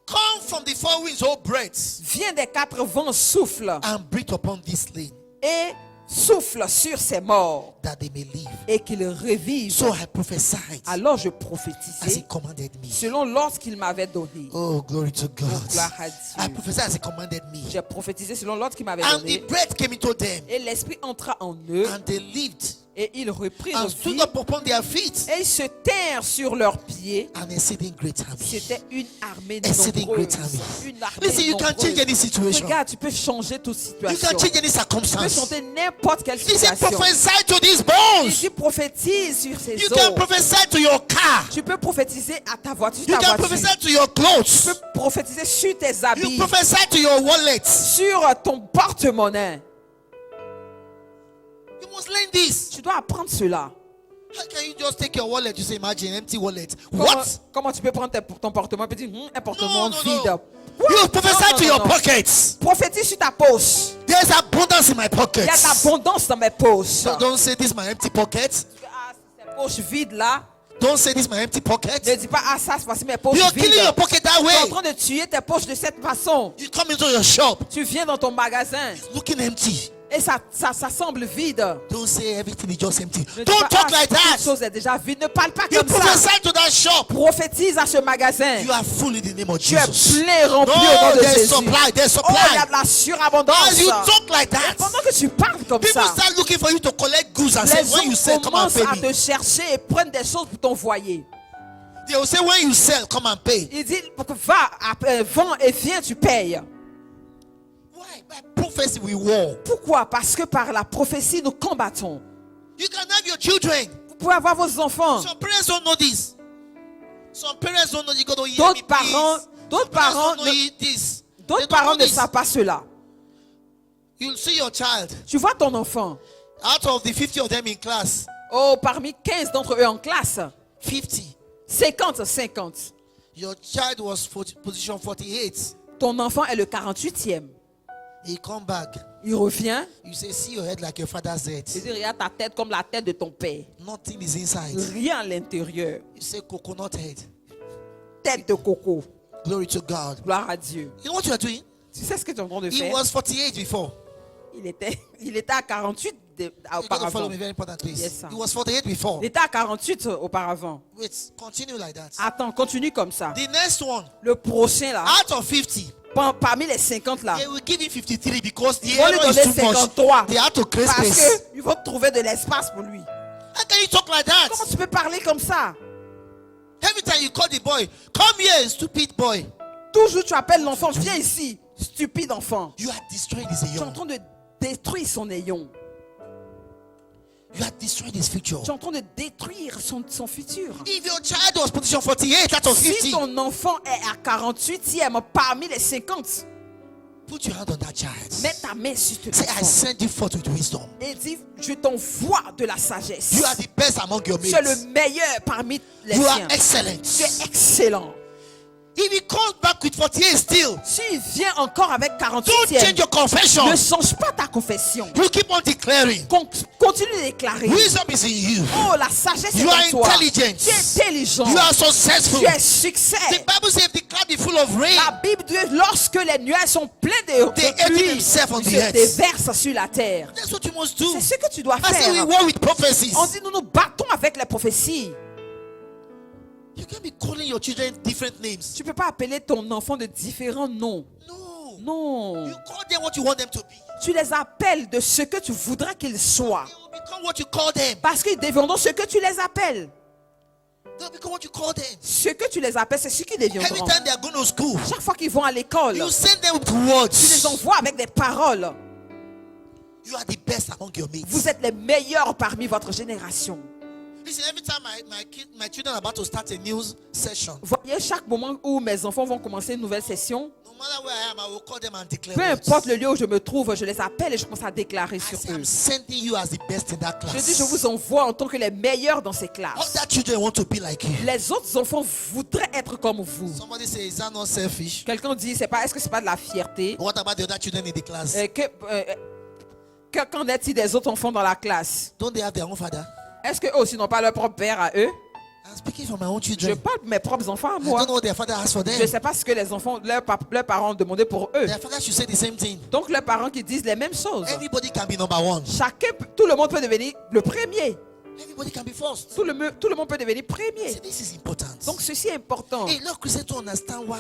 come from the four winds, O breath,
Viens des quatre vents, souffle
and breathe upon this slain,
et souffle sur ces morts
that they may live.
et qu'ils revivent.
So I prophesied
Alors je
as he
prophétisais
commanded me.
selon l'ordre qu'il m'avait donné.
Oh, glory to God.
Gloire à
I
Dieu.
prophesied as he commanded me.
J'ai prophétisé selon l'ordre qu'il m'avait
And
donné.
the breath came into them,
Et l'esprit entra en eux
and they lived,
et ils reprirent
and
vie
stood up upon their feet,
et ils se tinrent sur leurs pieds.
an exceeding great army.
C'était une armée
Exceeding
nombreuse.
great army.
Une armée
Listen, you can change
nombreuse.
any situation.
Regarde, tu peux changer toute
You
situation.
can change any
Tu peux
circumstance.
changer n'importe quelle
He said,
situation.
prophesy to these
Il
bones.
dit prophétise sur ces
You can
eaux.
prophesy to your car.
Tu peux prophétiser à ta voiture,
You
ta
can
voiture.
prophesy to your
Tu
clothes.
peux prophétiser sur tes
You
habits,
prophesy to your wallet.
sur ton porte-monnaie.
You must learn this.
Tu dois apprendre cela.
How can you just take your wallet? You say, imagine empty wallet.
Comment,
What?
comment tu peux prendre ton porte-monnaie et dire un porte-monnaie
No, no,
vide?
no.
What?
You prophesy
Non,
to
non,
your
non.
pockets.
Prophétise sur ta poche.
There's abundance in my
Il y a
pockets.
d'abondance dans mes poches.
So don't say this is my empty pocket.
Ah, ces poches vides là.
Don't say this is my empty
Ne
pocket.
dis pas, ah ça, voici mes poches
You're
vides.
killing your pocket that
Tu es en
way.
train de tuer tes poches de cette façon.
You come into your shop
Tu viens dans ton magasin
looking empty.
et ça semble vide.
Don't say everything is just empty.
Ne dis
Don't
pas,
talk
ah,
like
toute
that.
chose est déjà vide. Ne parle pas
You
comme ça.
prophesy to that shop.
Prophétise à ce magasin.
You are full in the name of
Tu es
Jesus.
plein, rempli
No,
au nom de
there's
Jésus.
supply. There's
Oh, il y a
supply.
de la surabondance.
As you talk like that,
Pendant que tu parles comme
people
ça,
start looking for you to collect goods and say,
les
when you
gens
sell, come and
commencent
pay
à
me.
te chercher et prennent des choses pour t'envoyer.
They will say, when you sell, come and pay.
Il dit, vends et viens, tu payes.
Why? By prophecy we war.
Pourquoi? Parce que par la prophétie, nous combattons.
You can have your children.
Vous pouvez avoir vos enfants.
Some parents don't know this. Some parents don't know. You got to hear me,
D'autres parents,
please.
d'autres
Parents
parents,
don't know this. They
d'autres
don't
parents
know
ne
this.
savent pas cela.
You'll see your child.
Tu vois ton enfant.
Out of the 50 of them in class,
Oh, parmi 15 d'entre eux en classe,
50.
50.
Your child was position 48.
Ton enfant est le 48e.
He come back.
Il revient.
You say, see your head like your father's head.
Il dit, regarde ta tête comme la tête de ton père.
Nothing is inside.
Rien à l'intérieur.
You say coconut head.
Tête de coco.
Glory to God.
Gloire à Dieu.
You know what you are doing?
Tu sais ce que tu es en train de
He
faire?
was 48 before.
Il était à 48
You got to follow
auparavant.
me, very important, please.
Yes, sir.
He was 48 before.
Il était à 48 auparavant.
Wait, continue like that.
Attends, continue comme ça.
The next one,
Le prochain là,
out of 50,
parmi les 50 là,
they will give him 53 because the
ils vont lui
error is
donner
too much.
53.
They have to create
Parce
space.
qu'ils vont trouver de l'espace pour lui.
How can you talk like that?
Comment tu peux parler comme ça?
Every time you call the boy, come here, stupid boy.
Toujours tu appelles l'enfant, viens ici, stupide enfant.
You are destroying his
Tu es en
young.
train de détruire son néon.
You are destroying his future.
Tu es en train de détruire son futur.
If your child was position 48 out of
Si
50,
ton enfant est à 48e parmi les 50,
put your hand on that child.
mets ta main sur ton
Say, I
enfant
send you forth with wisdom.
et dis, je t'envoie de la sagesse.
You are the best among your
Tu es le
mates.
meilleur parmi les
You are
siens.
excellent.
Tu es excellent.
If he comes back with 48 still,
S'il vient encore avec
don't change
48e,
your confession.
ne change pas ta confession.
You keep on declaring.
Continue de déclarer.
Wisdom is in you.
Oh, la sagesse
You
est
are
en toi.
intelligent.
Tu es intelligent.
You are successful.
Tu es succès.
The Bible says if the cloud be full of rain,
La Bible dit, lorsque les nuages sont pleins de
They empty
pluie,
themselves on
ils
the
se
earth.
déversent sur la terre.
that's what you must do.
C'est ce que tu dois
I say we
faire.
war with prophecies.
On dit, nous nous battons avec les prophéties.
You can't be calling your children different names.
Tu ne peux pas appeler ton enfant de différents noms.
No.
Non.
You call them what you want them to be.
Tu les appelles de ce que tu voudras qu'ils soient.
They will become what you call them.
Parce qu'ils deviendront ce que tu les appelles.
They'll become what you call them.
Ce que tu les appelles, c'est ce qu'ils
Every
deviendront.
time they are going to school,
Chaque fois qu'ils vont à l'école,
you send them with
tu les
words.
envoies avec des paroles.
You are the best among your mates.
Vous êtes les meilleurs parmi votre génération.
Listen, every time my children are about to start a news session,
Voyez, chaque moment où mes enfants vont commencer une nouvelle session,
no matter where I am, I will call them and declare
peu
words.
importe le lieu où je me trouve, je les appelle et je commence à déclarer
I
sur
say,
eux.
I'm sending you as the best in that
Je
class.
dis, je vous envoie en tant que les meilleurs dans ces classes.
Other children want to be like you.
Les autres enfants voudraient être comme vous.
Somebody say, is that not selfish?
Quelqu'un dit, est-ce que c'est pas de la fierté?
What about the other children in the class?
Qu'en est-il des autres enfants dans la classe?
Don't they have their own father?
Est-ce qu'eux aussi n'ont pas leur propre père à eux?
I'm speaking for my own
Je
children.
parle de mes propres enfants à
I
moi.
don't know what their father has for
Je ne
them.
sais pas ce que les enfants, leurs parents ont demandé pour eux.
Their father should say the same thing.
Donc leurs parents qui disent les mêmes choses.
Everybody can be number one.
Tout le monde peut devenir le premier.
Everybody can be first.
Tout le monde peut devenir premier.
See, this is important.
Donc ceci est important.
Hey, look, Christians don't understand why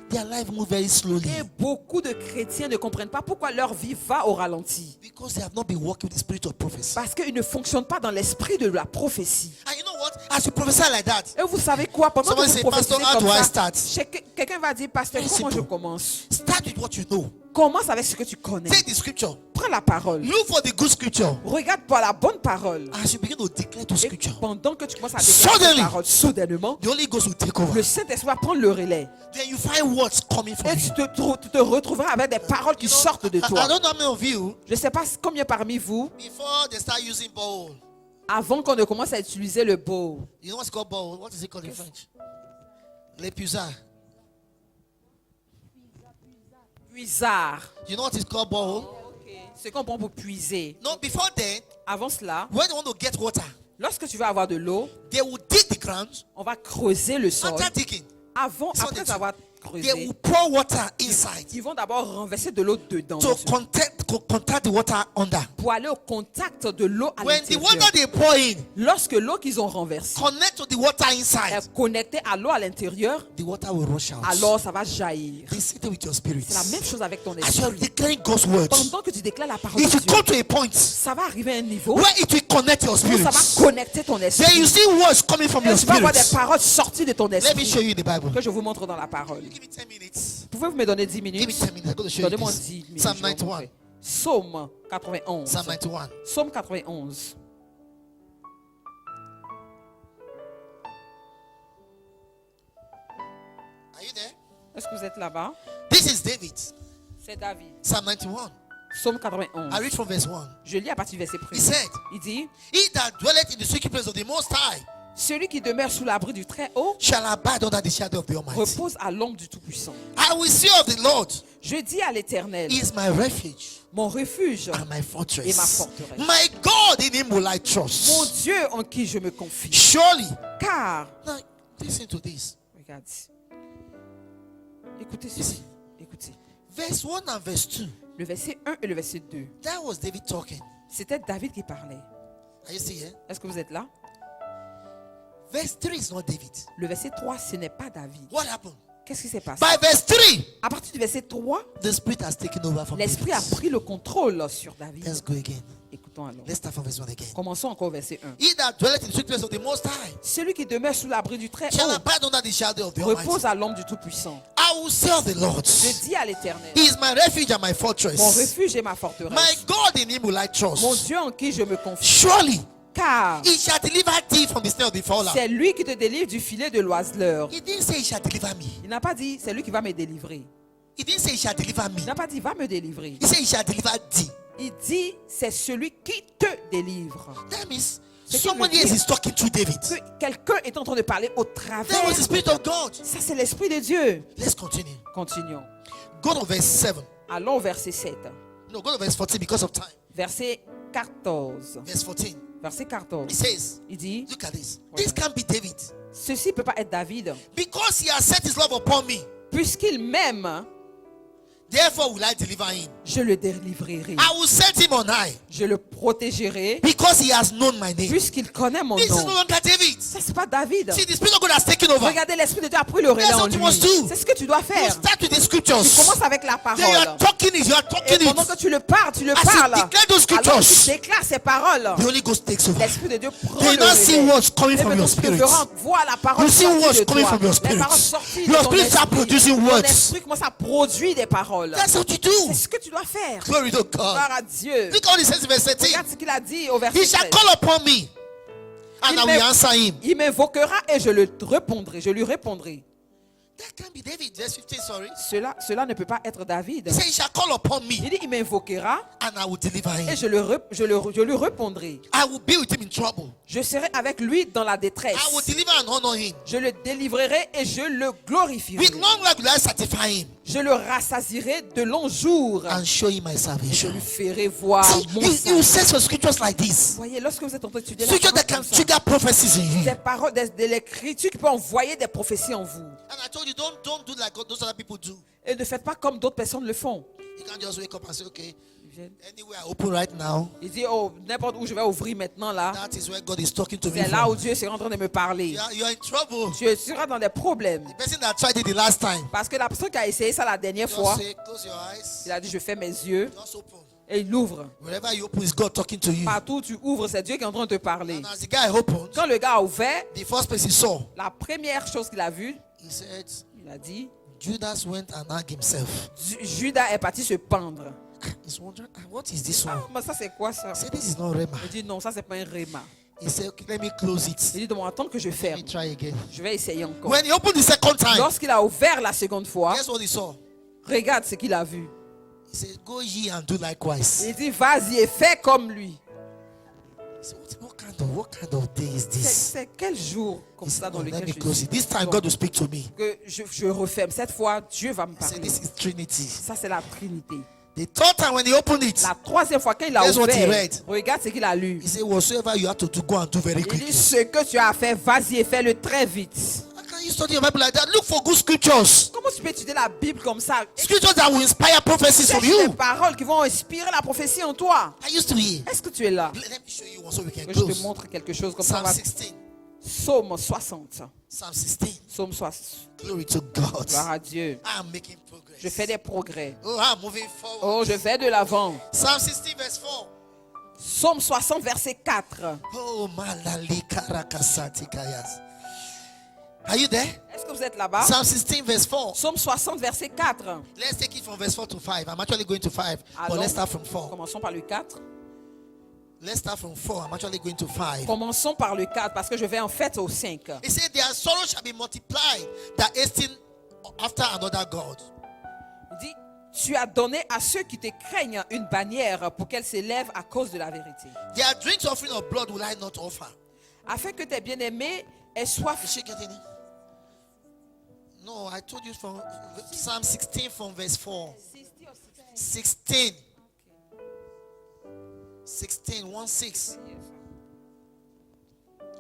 their life move very slowly.
Et beaucoup de chrétiens ne comprennent pas pourquoi leur vie va au ralenti.
Because they have not been working with the spirit of prophecy.
Parce qu'ils ne fonctionnent pas dans l'esprit de la prophétie.
And you know what? As you prophesy like that,
Et vous savez quoi? Pendant que
Someone
vous
say,
prophétisez
Pastor, how
comme
do I
ça,
start?
quelqu'un va dire, pasteur,
Very
comment je
simple.
commence?
start with what you know.
Commence avec ce que tu connais.
Take the scripture.
Prends la parole.
Look for the good scripture.
Regarde pour la bonne parole.
As you begin to declare the
Et
scripture,
pendant que tu commences à déclarer
Suddenly,
la parole, soudainement,
the Holy Ghost will take over.
le Saint-Esprit va prendre le relais.
Then you find words coming from
Et
you.
tu te retrouveras avec des paroles qui sortent de
I
toi.
don't know how many of you,
Je ne sais pas combien parmi vous,
before they start using bowl,
avant qu'on ne commence à utiliser le beau,
you know what's called bowl? What is it called in French? Le puisard.
puisard.
You know what is called bowl?
Ce qu'on prend pour puiser.
No, before then,
Avant cela,
when they want to get water,
lorsque tu vas avoir de l'eau,
they will dig the ground.
on va creuser le sol.
After digging,
Après avoir
they
creusé,
will pour water inside
ils vont d'abord renverser de l'eau dedans
to contact the water under.
pour aller au contact de l'eau à
When the
l'intérieur.
water they pour in
Lorsque l'eau qu'ils ont renversée
connect to the water inside,
est connectée à l'eau à l'intérieur,
the water will rush out.
alors ça va jaillir.
Be sitting with your spirit.
C'est la même chose avec ton
As you are
esprit.
declaring God's words,
Pendant que tu déclares la parole de
it will
Dieu,
come to a point
ça va arriver à un niveau
where it will connect your
où
spirit.
ça va connecter ton
Then
esprit.
you see words coming from
Et
your
tu vas avoir des
spirit.
paroles sorties de ton
Let me show
esprit
you in the Bible.
que je vous montre dans la parole.
Give me 10 minutes.
Pouvez-vous me donner 10
Give me
minutes?
10 minutes. I'm going to show you
Donnez-moi
this.
10 minutes.
Psalm
je vais vous
91.
montrer. Psaume 91.
Psalm 91.
Psaume 91.
Are you there?
Est-ce que vous êtes là-bas?
This is David.
C'est David.
Psalm 91.
Psaume 91.
I read from verse 1.
Je lis à partir du verset
He
1.
said,
Il dit,
He that dwelleth in the secret place of the Most High
celui qui demeure sous l'abri du Très-Haut
shall abide under the shadow of the Almighty.
repose à l'ombre du Tout-Puissant.
I will say of the Lord,
Je dis à l'Éternel,
He is my refuge
mon refuge,
and my
Et ma
fortress.
forteresse.
My God, in Him will I
mon
trust.
Dieu en qui je me confie.
Surely.
Car,
Now, listen to this.
regarde, écoutez ceci, écoutez.
Verse 1 and verse 2.
Le verset 1 et le verset 2.
That was David talking.
C'était David qui parlait.
Are you still here?
Est-ce que vous êtes là?
Verse 3 is not David.
Le verset 3, ce n'est pas David.
What happened?
Qu'est-ce qui s'est passé?
By verse 3,
À partir du verset 3,
the Spirit has taken over from
l'Esprit
David.
a pris le contrôle sur David.
Let's go again.
Écoutons alors.
Let's start from verse 1 again.
Commençons encore au verset 1.
He that dwelleth in the secret place of the Most High
Celui qui demeure sous l'abri du
shall
Très-Haut
abide under the shadow of the Almighty.
repose à l'ombre du Tout-Puissant.
I will say of the Lord,
Je dis à l'Éternel,
He is my refuge and my
mon
fortress.
refuge et ma
My
forteresse.
God, in Him will I
Mon
trust.
Dieu en qui je me confie.
Surely
Car
He shall deliver thee from the snare of the fowler.
c'est lui qui te délivre du filet de l'oiseleur.
He didn't say He shall deliver me.
Il n'a pas dit, c'est lui qui va me délivrer.
He didn't say He shall deliver
Il
me.
n'a pas dit, va me délivrer.
He said He shall deliver thee.
Il dit, c'est celui qui te délivre.
That means
C'est qui
somebody
veut
else
dire
is talking through David.
Que quelqu'un est en train de parler au travers.
That was the Spirit of God.
Ça, c'est l'Esprit de Dieu.
Let's continue.
Continuons.
Go to verse 7.
Allons au verset 7.
No, go to verse 14 because of time.
Verset 14.
Verse 14.
Verset
He
14.
says,
Il dit,
look at this.
Ouais.
This can't be David.
ceci ne peut pas être David.
Because He has set His love upon me,
Puisqu'il m'aime,
Therefore will I deliver him.
je le délivrerai.
I will set him on high
Je le protégerai
because he has known my name.
puisqu'il connaît mon
This is no
nom.
longer David.
Ça, c'est pas David.
See, the Spirit of God has taken over.
Regardez, l'Esprit de Dieu a pris le relais
That's
en
what
lui.
you must do.
C'est ce que tu dois
You
faire.
start with the
Tu
scriptures.
commences avec la
Then you are
parole.
talking it. You are
Et
talking
pendant
it.
que tu le parles, tu le
As you
parles.
declare those
Alors que tu
scriptures,
déclares ces paroles,
the Holy Ghost takes over.
l'Esprit de Dieu prend
Then you
le
now see
relais.
what's coming
Et
from your
maintenant, tu te
spirit.
feras voir la parole
You see
sortir
what's
de
coming
toi.
from your
Les
spirit.
paroles sorties
Your
de ton
spirit start
esprit.
producing
Ton
words.
esprit commence à produire des paroles.
That's what you do.
C'est ce que tu dois faire.
Glory to God.
Gloire à Dieu.
Look what he says in verse 13.
Regarde ce qu'il a dit au
He
verset
shall
13.
call upon me, and
Il
I will answer him.
Il m'invoquera et je le répondrai. Je lui répondrai.
That can't be David. Verse 15, sorry.
Cela ne peut pas être David.
He said, he shall call upon me,
Il dit, il m'invoquera
and I will deliver
et
him.
je lui répondrai.
I will be with him in trouble.
Je serai avec lui dans la détresse.
I will deliver and honor him.
Je le délivrerai et je le glorifierai.
With long life will I satisfy him,
Je le rassasierai de longs jours.
and show him my
Je
salvation.
lui ferai voir
See,
mon
you
salut.
search for scriptures like this.
Voyez, lorsque vous êtes en train d'étudier la
Scriptures
parole
that can
comme ça,
trigger prophecies in you.
des paroles, de l'écriture qui peut envoyer des prophéties en vous.
And I told you, don't do like those other people do.
Et ne faites pas comme d'autres personnes le font.
You can't just wake up and say, okay,
Ils viennent.
anywhere I open right now,
Ils disent, oh, n'importe où je vais ouvrir maintenant là.
that is where God is talking to me
C'est là où
from.
Dieu est en train de me parler.
You are in trouble.
Tu seras dans des problèmes.
The person that tried it the last time,
Parce que la personne qui a essayé ça la dernière fois,
just say, close your eyes,
il a dit, je fais mes yeux
just open.
et il ouvre.
Wherever you open, is God talking to you.
Partout où tu ouvres, c'est Dieu qui est en train de te parler.
And as the guy opened,
Quand le gars a ouvert,
the first place he saw,
la première chose qu'il a vue,
he said,
il a dit,
Judas went and hung himself.
Judas est parti se pendre.
He's wondering, what is this one?
Ah, mais ça c'est quoi ça?
He said, this is not Rema.
Il dit non, ça c'est pas un réma.
He said, okay, let me close
Il
it.
dit donc attends que je
Let
ferme.
me try again.
Je vais essayer encore.
When he opened the second time,
Lorsqu'il a ouvert la seconde fois,
guess what he saw?
regarde ce qu'il a vu.
He said, go ye and do likewise.
Il dit vas-y et fais comme lui.
He said, what kind of day is this?
C'est quel jour comme
He
ça
said,
dans
no, let
lequel
me
je
close
suis?
it. This time
Donc,
God will speak to me.
que je referme. Cette fois, Dieu va me
He said,
parler.
this is Trinity.
Ça c'est la Trinité.
The third time when he opened it,
La troisième fois qu'il a
Guess what he
ouvert,
read?
regarde ce qu'il a lu.
he said, whatsoever you have to do, go and do very
Il dit
quickly.
ce que tu as fait, vas-y et fais-le très vite.
How can you study your Bible like that? Look for good scriptures.
Comment tu peux étudier la Bible comme ça?
Scriptures that will inspire prophecies from
Cherche des
you.
paroles qui vont inspirer la prophétie en toi.
I used to hear.
Est-ce que tu es là?
Let me show you one so we can
Que je te
close.
montre quelque chose comme ça.
Psalm
on va-
16.
Psaume 60.
Psalm 16.
Psaume 60.
Glory to God.
Gloire à Dieu.
I'm making progress.
Je fais des progrès.
Oh, I'm moving forward.
Oh, je vais de l'avant.
Psalm 16 verse 4.
Psaume 60, verset 4.
Oh, malali karakasati kayas. Are you there?
Est-ce que vous êtes là-bas?
Psalm 16 verse 4.
Psaume 60, verset 4.
Let's take it from verse 4 to 5. I'm actually going to 5, but
Allons.
let's start from 4.
Commençons par le 4.
Let's start from 4. I'm actually going to 5.
Commençons par le 4 parce que je vais en fait au 5.
He said, their sorrow shall be multiplied that hasting after another God.
Il dit, tu as donné à ceux qui te craignent une bannière pour qu'elle s'élève à cause de la vérité.
Their drinks offering of blood will I not offer.
Afin que tes bien-aimés aient soif.
Is she getting it? No, I told you from Psalm 16 from verse 4. 16. 16, 1 6.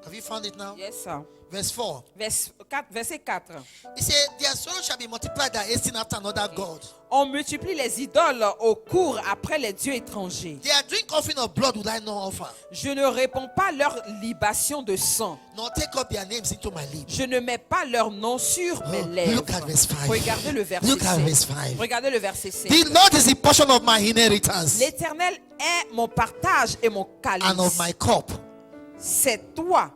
Have you found it now?
Yes, sir.
Verse 4.
Verset 4.
He said, their sorrow shall be multiplied that hasting after another God.
On multiplie les idoles au cours après les dieux étrangers.
Their drink offering of blood will I not offer,
Je ne réponds pas leur libation de sang.
nor take up their names into my lips.
Je ne mets pas leur nom sur mes lèvres.
Look at verse 5.
Regardez le verset
Look at
5.
verse 5.
Regardez le verset 5.
The Lord is the portion of my inheritance
L'Éternel est mon partage et mon
and of
calice.
my cup.
C'est toi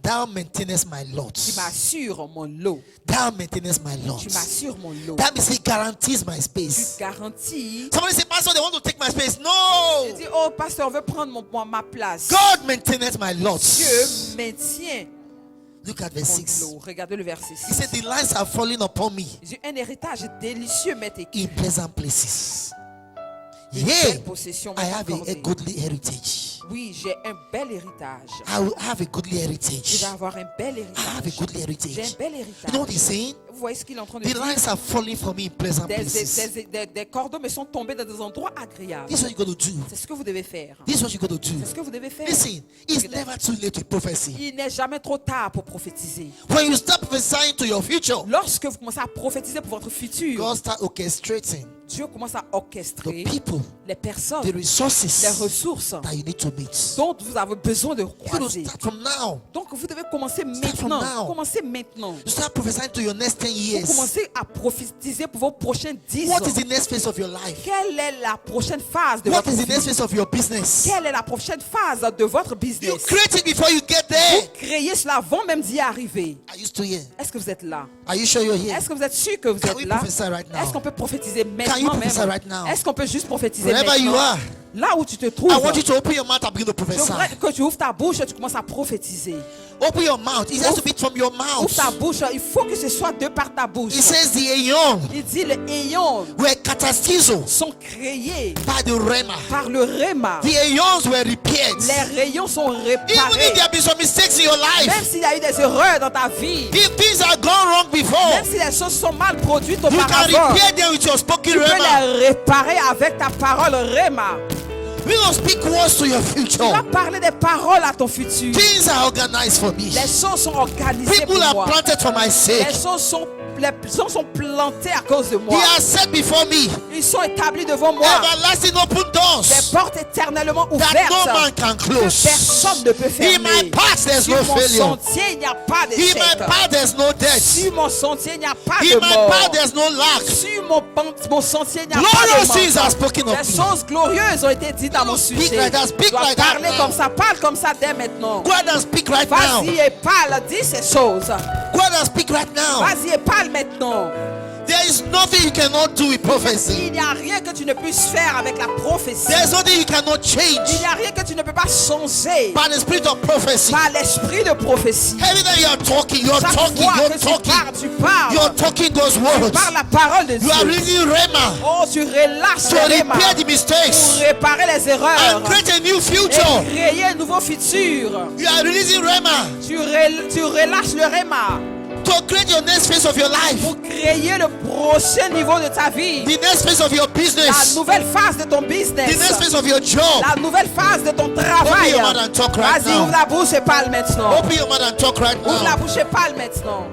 Thou maintainest my
qui
lots.
m'assures mon lot.
Thou maintainest my
Tu
lots.
m'assures mon lot.
That means he guarantees my
Tu
space.
garantis.
Somebody say, Pastor, they want to take my space. No.
Tu dis, oh pasteur, on veut prendre ma place.
God maintaineth my lots.
Dieu maintient
Look at verse
mon
6.
lot. Regardez le verset
He
6.
said, the lines are falling upon me
J'ai un héritage délicieux m'est écrit.
in pleasant places.
Une
Yea,
belle possession
I
m'est
have a
accordée.
goodly heritage.
Oui, j'ai un bel héritage.
I will have a goodly
Je
heritage.
vais avoir un bel
I have a
héritage.
goodly
J'ai un
heritage.
bel
You know what
héritage.
he's saying?
Vous voyez ce qu'il est en train de
The
dire?
lines are falling for me in pleasant places.
Des cordons me sont tombés dans des endroits agréables.
This is what you got to do.
C'est ce que vous devez faire.
This is what you got to do.
C'est ce que vous devez faire.
Listen, it's never too late to prophecy.
Il n'est jamais trop tard pour prophétiser.
When you start prophesying to your future,
Lorsque vous commencez à prophétiser pour votre futur,
God start orchestrating
Dieu commence à
the
orchestrer
people,
les personnes,
the
les
resources
ressources
that you need to meet.
dont vous avez besoin de
You got to
croiser.
start from now.
Donc vous devez commencer
from
maintenant.
now.
Commencez maintenant.
You start prophesying to your next 10
Vous
years.
commencez à prophétiser pour vos prochains 10 ans.
What is the next phase of your life?
Quelle est la prochaine phase de
What
votre
is the next
vie?
phase of your business?
Quelle est la prochaine phase de votre
You
business?
create it before you get there.
Vous créez cela avant même d'y arriver.
Are you still here?
Est-ce que vous êtes là?
Are you sure you're here?
Est-ce que vous êtes sûr que vous
Can
êtes
we
là?
prophesy right now?
Est-ce qu'on peut prophétiser
you
maintenant même?
prophesy right now?
Est-ce qu'on peut juste prophétiser
Wherever you
maintenant?
are,
Là où tu te trouves,
I want you to open your mouth and begin to
je
prophesy.
voudrais que tu ouvres ta bouche et tu commences à prophétiser.
Open your mouth. It has to be from your mouth.
Ouvre ta bouche. Il faut que ce soit de par ta bouche.
It says the Aeon
Il dit les Aeons
were catastizo
sont créés
by the Rema.
par le Réma.
The Aeons were repaired.
Les rayons sont
Even if
réparés.
there have been some mistakes in your
Même
life,
s'il y a eu des erreurs dans ta vie,
if things have gone wrong before,
même si les choses sont mal produites
you can
auparavant,
repair them with your spoken
tu peux
Rema.
les réparer avec ta parole Réma.
We will speak words to your
Tu vas
future.
parler des paroles à ton futur.
Things are organized for me.
Les choses sont organisées
People
pour
are
moi.
planted for my sake.
Les choses sont plantées à cause de
He
moi.
has set before me
Ils sont établis devant moi.
everlasting open
Des
doors
portes éternellement
that no man
ouvertes
can
que
close.
personne ne peut
In my
fermer.
path there's
Sur
no
mon
failure.
sentier, il n'y a pas
In my
d'échec.
path there's no death.
Sur mon sentier, il n'y a pas
In
de
my
mort.
path there's no lack.
Sur mon sentier, il n'y a
Glorious
pas
things
de
are
mort.
spoken of
Des
me.
choses glorieuses ont été dites à mon
Speak
sujet.
like that, speak
Tu dois
like that
parler
now.
comme ça, parle comme ça dès maintenant.
Go ahead and speak right now.
Vas-y et parle, dis ces choses.
Go ahead and speak right now.
Vas-y et parle maintenant.
There is nothing you cannot do with prophecy.
Il n'y a rien que tu ne puisses faire avec la prophétie.
There's nothing you cannot
Il
change
n'y a rien que tu ne peux pas changer
by the spirit of prophecy.
par l'esprit de prophétie.
Every day you're talking, you're
Chaque
talking,
fois
you're
que
talking.
tu parles.
You're talking those words.
Par la parole de
You are
Dieu.
reading Rema
Oh, tu relâches
to
les rémas
repair the
pour
mistakes
réparer les erreurs
and create a new
et
future.
créer un nouveau futur.
You are releasing Rema
Tu relâches le réma
to create your next phase of your life,
pour créer le prochain niveau de ta vie.
the next phase of your
La
business,
nouvelle phase de ton
the
business.
next phase of your job.
La nouvelle phase de ton
Open
travail.
your mouth and talk right
Vas-y, ouvre
now.
la bouche et parle maintenant.
Open your mouth and talk right
Ouvre la
now.
bouche et parle maintenant.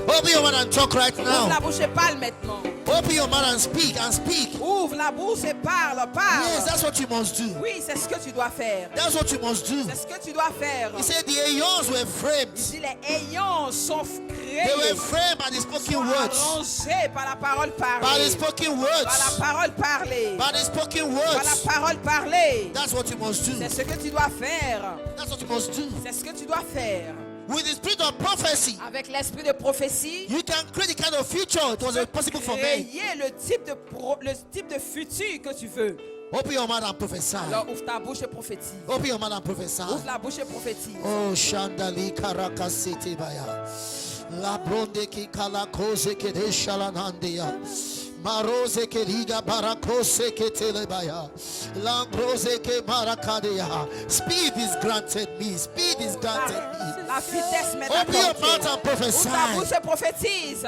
Open your mouth and talk right
Ouvre
now.
la bouche et parle maintenant.
Open your mouth and speak and speak.
Ouvre la bouche et parle,
Yes,
parle.
that's what you must do.
Oui, c'est ce que tu dois faire.
That's what you must do.
C'est ce que tu dois faire.
He said the Aeons were framed.
Si les ayants sont
They
créés,
were framed by the
sont
spoken words.
arrangés par la parole
By the
parlée.
spoken
Par
words.
la parole parlée.
By the spoken
Par
words.
la parole parlée.
That's what you must do.
C'est ce que tu dois faire.
That's what you must do.
C'est ce que tu dois faire.
With the spirit of prophecy,
Avec l'esprit de prophétie,
you can create the kind of future it was impossible for me.
créer le type de futur que tu veux.
Open your mouth and prophesy.
Alors ouvre ta bouche et prophétise.
Open your mouth and prophesy.
Ouvre la bouche et prophétise.
Oh, Shandali Karakasete Baya. La bronde ki kalakose ke de shalanandia. Marose ke liga barakose ke telebaya. Lambrose ke marakadeya. Speed is granted me. Speed is granted me.
La vitesse m'est
Open your mouth
accordée.
and prophesy.
Ouvre ta bouche et prophétise.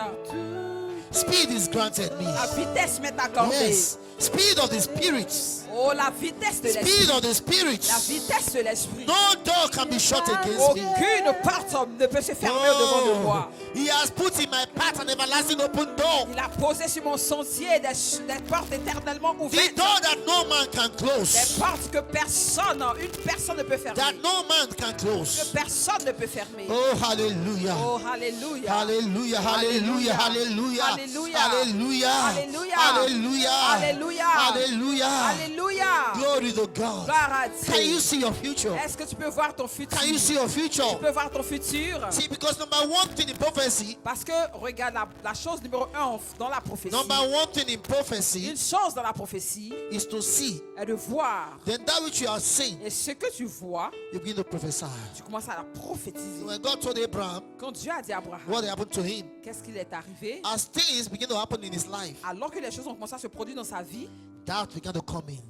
Speed is granted me.
La vitesse m'est accordée.
Yes. Speed of the spirits.
Oh, la vitesse de
Speed
l'esprit.
of the
La
spirits.
vitesse de l'esprit.
No door can be shut against me.
Aucune porte ne peut se fermer devant de moi.
He has put in my path an everlasting open door.
Il a posé sur mon sentier des portes éternellement
The
ouvertes.
door that no man can
Des
close.
portes que une personne ne peut fermer.
That no man can
Que
close.
personne ne peut fermer.
Oh, hallelujah.
Oh, hallelujah.
Hallelujah, hallelujah, hallelujah.
Hallelujah.
Hallelujah.
Hallelujah.
Hallelujah.
Alléluia.
Hallelujah.
Alléluia.
Glory to God.
Gloire à
Can you
Dieu.
see your future?
Est-ce que tu peux voir ton futur?
Can you see your
Tu
future?
peux voir ton futur?
See, because number one thing in prophecy,
Parce que, regarde, la chose numéro 1 dans la prophétie.
number one thing in prophecy
Une chose dans la prophétie
is to see.
est de voir.
Then that which you are seeing,
Et ce que tu vois,
you begin to prophesy.
tu commences à la prophétiser.
When God told Abraham
Quand Dieu a dit à Abraham,
what happened to him,
qu'est-ce qu'il est arrivé?
as things begin to happen in his life,
Alors que les choses ont commencé à se produire dans sa vie,
doubt began to come in.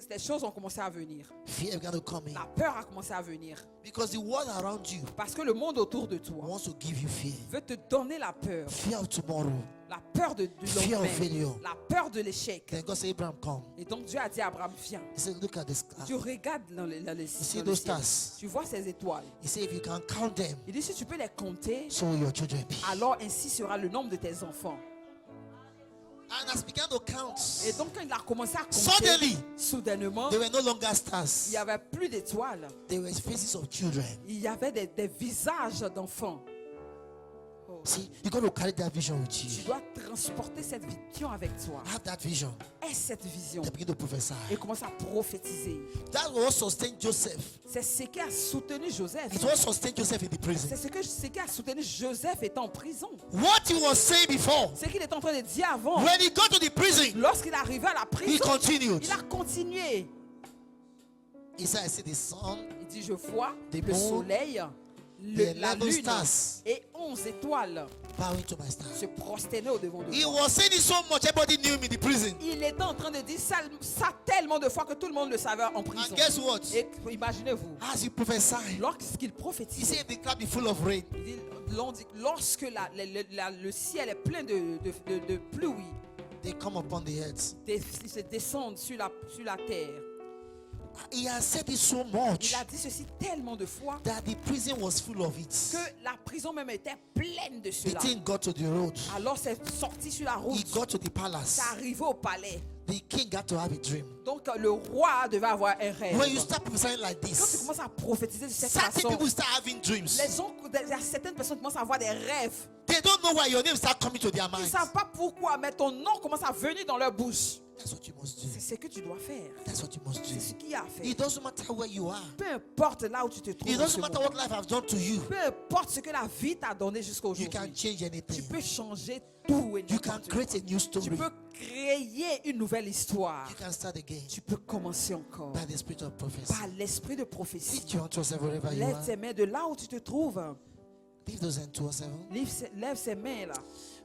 les choses ont commencé à venir.
Fear began to come in.
La peur a commencé à venir.
Because the world around you
Parce que le monde autour de toi
wants to give you fear.
veut te donner la peur.
Fear of tomorrow.
La peur du
Fear of
lendemain.
failure.
La peur de l'échec.
Then God said, Abraham, come.
Et donc Dieu a dit à Abraham, viens.
He said, look at this star.
Tu regardes dans le
see
ciel.
those stars?
Tu vois ces étoiles.
He said, if you can count them,
Il dit, si tu peux les compter,
so will your children be.
alors ainsi sera le nombre de tes enfants.
And as began to count,
Et donc quand il a commencé à compter,
suddenly,
soudainement,
they were no longer
il
stars.
n'y avait plus d'étoiles.
They were faces of children.
Il y avait des visages d'enfants.
See, you got to carry that vision with
Tu
you.
dois transporter cette vision avec toi.
Have that vision.
Aie cette vision.
They begin to prophesy.
Et commence à prophétiser.
That was what sustained Joseph.
C'est ce qui a soutenu Joseph.
It was sustained Joseph in the prison.
C'est ce qui a soutenu Joseph étant en prison.
What he was saying before,
Ce qu'il était en train de dire avant.
when he got to the prison,
Lorsqu'il est arrivé à la
he
prison,
continued.
il a continué.
He said, I see the sun,
Il dit, je vois
The
le
moon,
soleil,
the
la
11
lune
stars
et 11 étoiles
bowing to my star.
se prosterner au devant de
He
moi.
was saying it so much, everybody knew him in the prison.
Il était en train de dire ça tellement de fois que tout le monde le savait en prison.
And guess what?
Et imaginez-vous,
As he prophesied,
lorsqu'il
he
prophétise,
said, if the cloud be full of rain,
il dit, lorsque le ciel est plein de pluie,
they come upon the earth.
ils se descendent sur la terre.
He has said it so much
Il a dit ceci tellement de fois
that the prison was full of it.
que la prison même était pleine de
The
cela.
thing got to the road.
Alors c'est sorti sur la
He
route,
got to the palace.
c'est arrivé au palais.
The king got to have a dream.
Donc le roi devait avoir un rêve.
When you start prophesying like
Quand tu
this,
commences à prophétiser de cette
certain
façon,
people start having dreams.
certaines personnes commencent à avoir des rêves.
They don't know why your name start coming to their
Ils ne
minds.
savent pas pourquoi, mais ton nom commence à venir dans leur bouche.
That's what you must do.
C'est ce que tu dois faire.
That's what you must
C'est ce
do.
qu'il y a à faire.
It doesn't matter where you are.
Peu importe là où tu te trouves.
It
en
doesn't
ce
matter
moment.
what life has done to you.
Peu importe ce que la vie t'a donné jusqu'à
You
aujourd'hui.
can change
Tu
anything.
peux changer tout et
You can
n'importe
create
quoi.
a new
Tu
story.
peux créer une nouvelle histoire.
You can start again
Tu peux commencer encore
by the spirit of prophecy.
par l'esprit de prophétie.
Lift your hands to yourself wherever you
Lève
are.
tes mains de là où tu te trouves.
Lift those hands to yourself.
Lève ses mains là.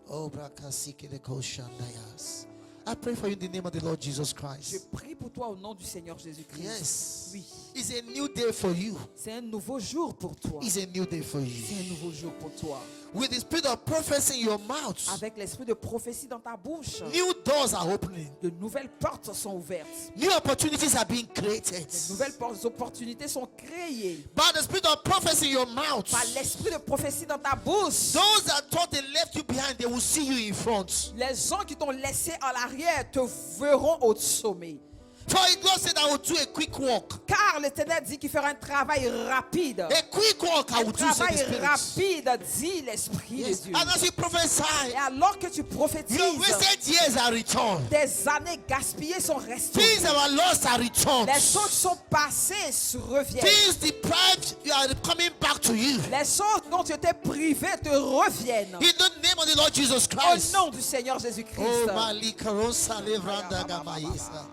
Oh, Brakasiki de Koshandayas. I pray for you in the name of the Lord Jesus
Je
Christ.
prie pour toi au nom du Seigneur Jésus-Christ.
Yes.
Oui.
It's a new day for you.
C'est un nouveau jour pour toi.
It's a new day for
C'est un
you.
nouveau jour pour toi.
With the spirit of prophecy in your mouth,
Avec l'esprit de prophétie dans ta bouche,
new doors are opening.
de nouvelles portes sont ouvertes.
New opportunities are being created.
De nouvelles opportunités sont créées.
By the spirit of prophecy in your mouth,
Par l'esprit de prophétie dans ta bouche.
those that thought they left you behind, they will see you in front.
Les gens qui t'ont laissé en arrière te verront au sommet.
For it God said, I will do a quick walk.
Car l'Éternel dit qu'il fera un travail rapide.
A quick walk I
Un
will do, said the
travail
Spirit.
rapide, dit l'Esprit
Yes.
de Dieu.
And as you prophesy,
Et alors que tu
your
prophétises,
wasted years are returned.
des années gaspillées sont restées.
Things that were lost are returned.
Les choses qui sont passées se reviennent.
Things deprived you are coming back to you.
Les choses dont tu étais privé te reviennent.
In the name of the Lord Jesus
Au
Christ.
nom du Seigneur Jésus-Christ.
Oh, Malika Rosa Levranda Gamaisa.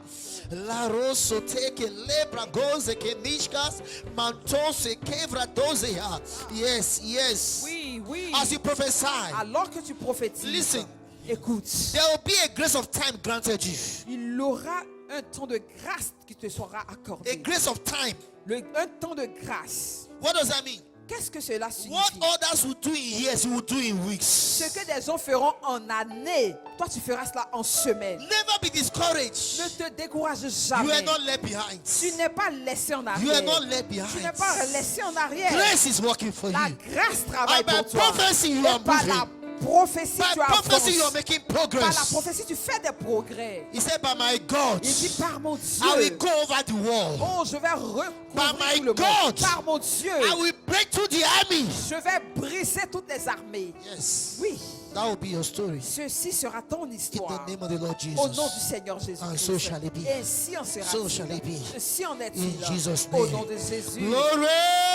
La roso teke lebra goze ke nishkas mantose kevra dozea. Yes, yes.
Oui, oui.
As you prophesy,
Alors que tu prophétises,
Listen.
écoute,
there will be a grace of time granted you.
il aura un temps de grâce qui te sera
A
accordé.
grace of time.
Un temps de grâce.
What does that mean?
Qu'est-ce que cela
What
signifie?
others will do in years, you will do in weeks.
Ce que des gens feront en années, toi tu feras cela en semaines.
Never be discouraged.
Ne te décourage
You
jamais.
are not left behind.
Tu n'es pas laissé en
You are
arrière.
not left
Tu n'es
behind.
pas laissé en arrière.
Grace is working for
La
you.
grâce travaille
And by
pour toi.
prophecy, you
Et
are
par la
moving.
prophétie,
By
tu avances.
prophecy, you are making
Par la
progress.
prophétie, tu fais des progrès.
He said, by my God,
Il dit par mon
I will
Dieu.
go over the wall.
Oh, je vais
By
recouvrir
my
tout le monde.
God.
Par mon Dieu.
I will break through the army.
Je vais briser toutes les armées.
Yes.
Oui,
That will be your story.
ceci sera ton
In
histoire.
the name of the Lord
Au nom du
Jesus.
Seigneur Jésus.
And so shall it be.
Et ainsi en sera-t-il.
So shall it be.
Ainsi en est-il.
In Jesus'
Au
name.
nom de Jésus.
Glory.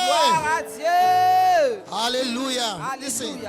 Gloire à Dieu.
Hallelujah. Listen.
Alléluia.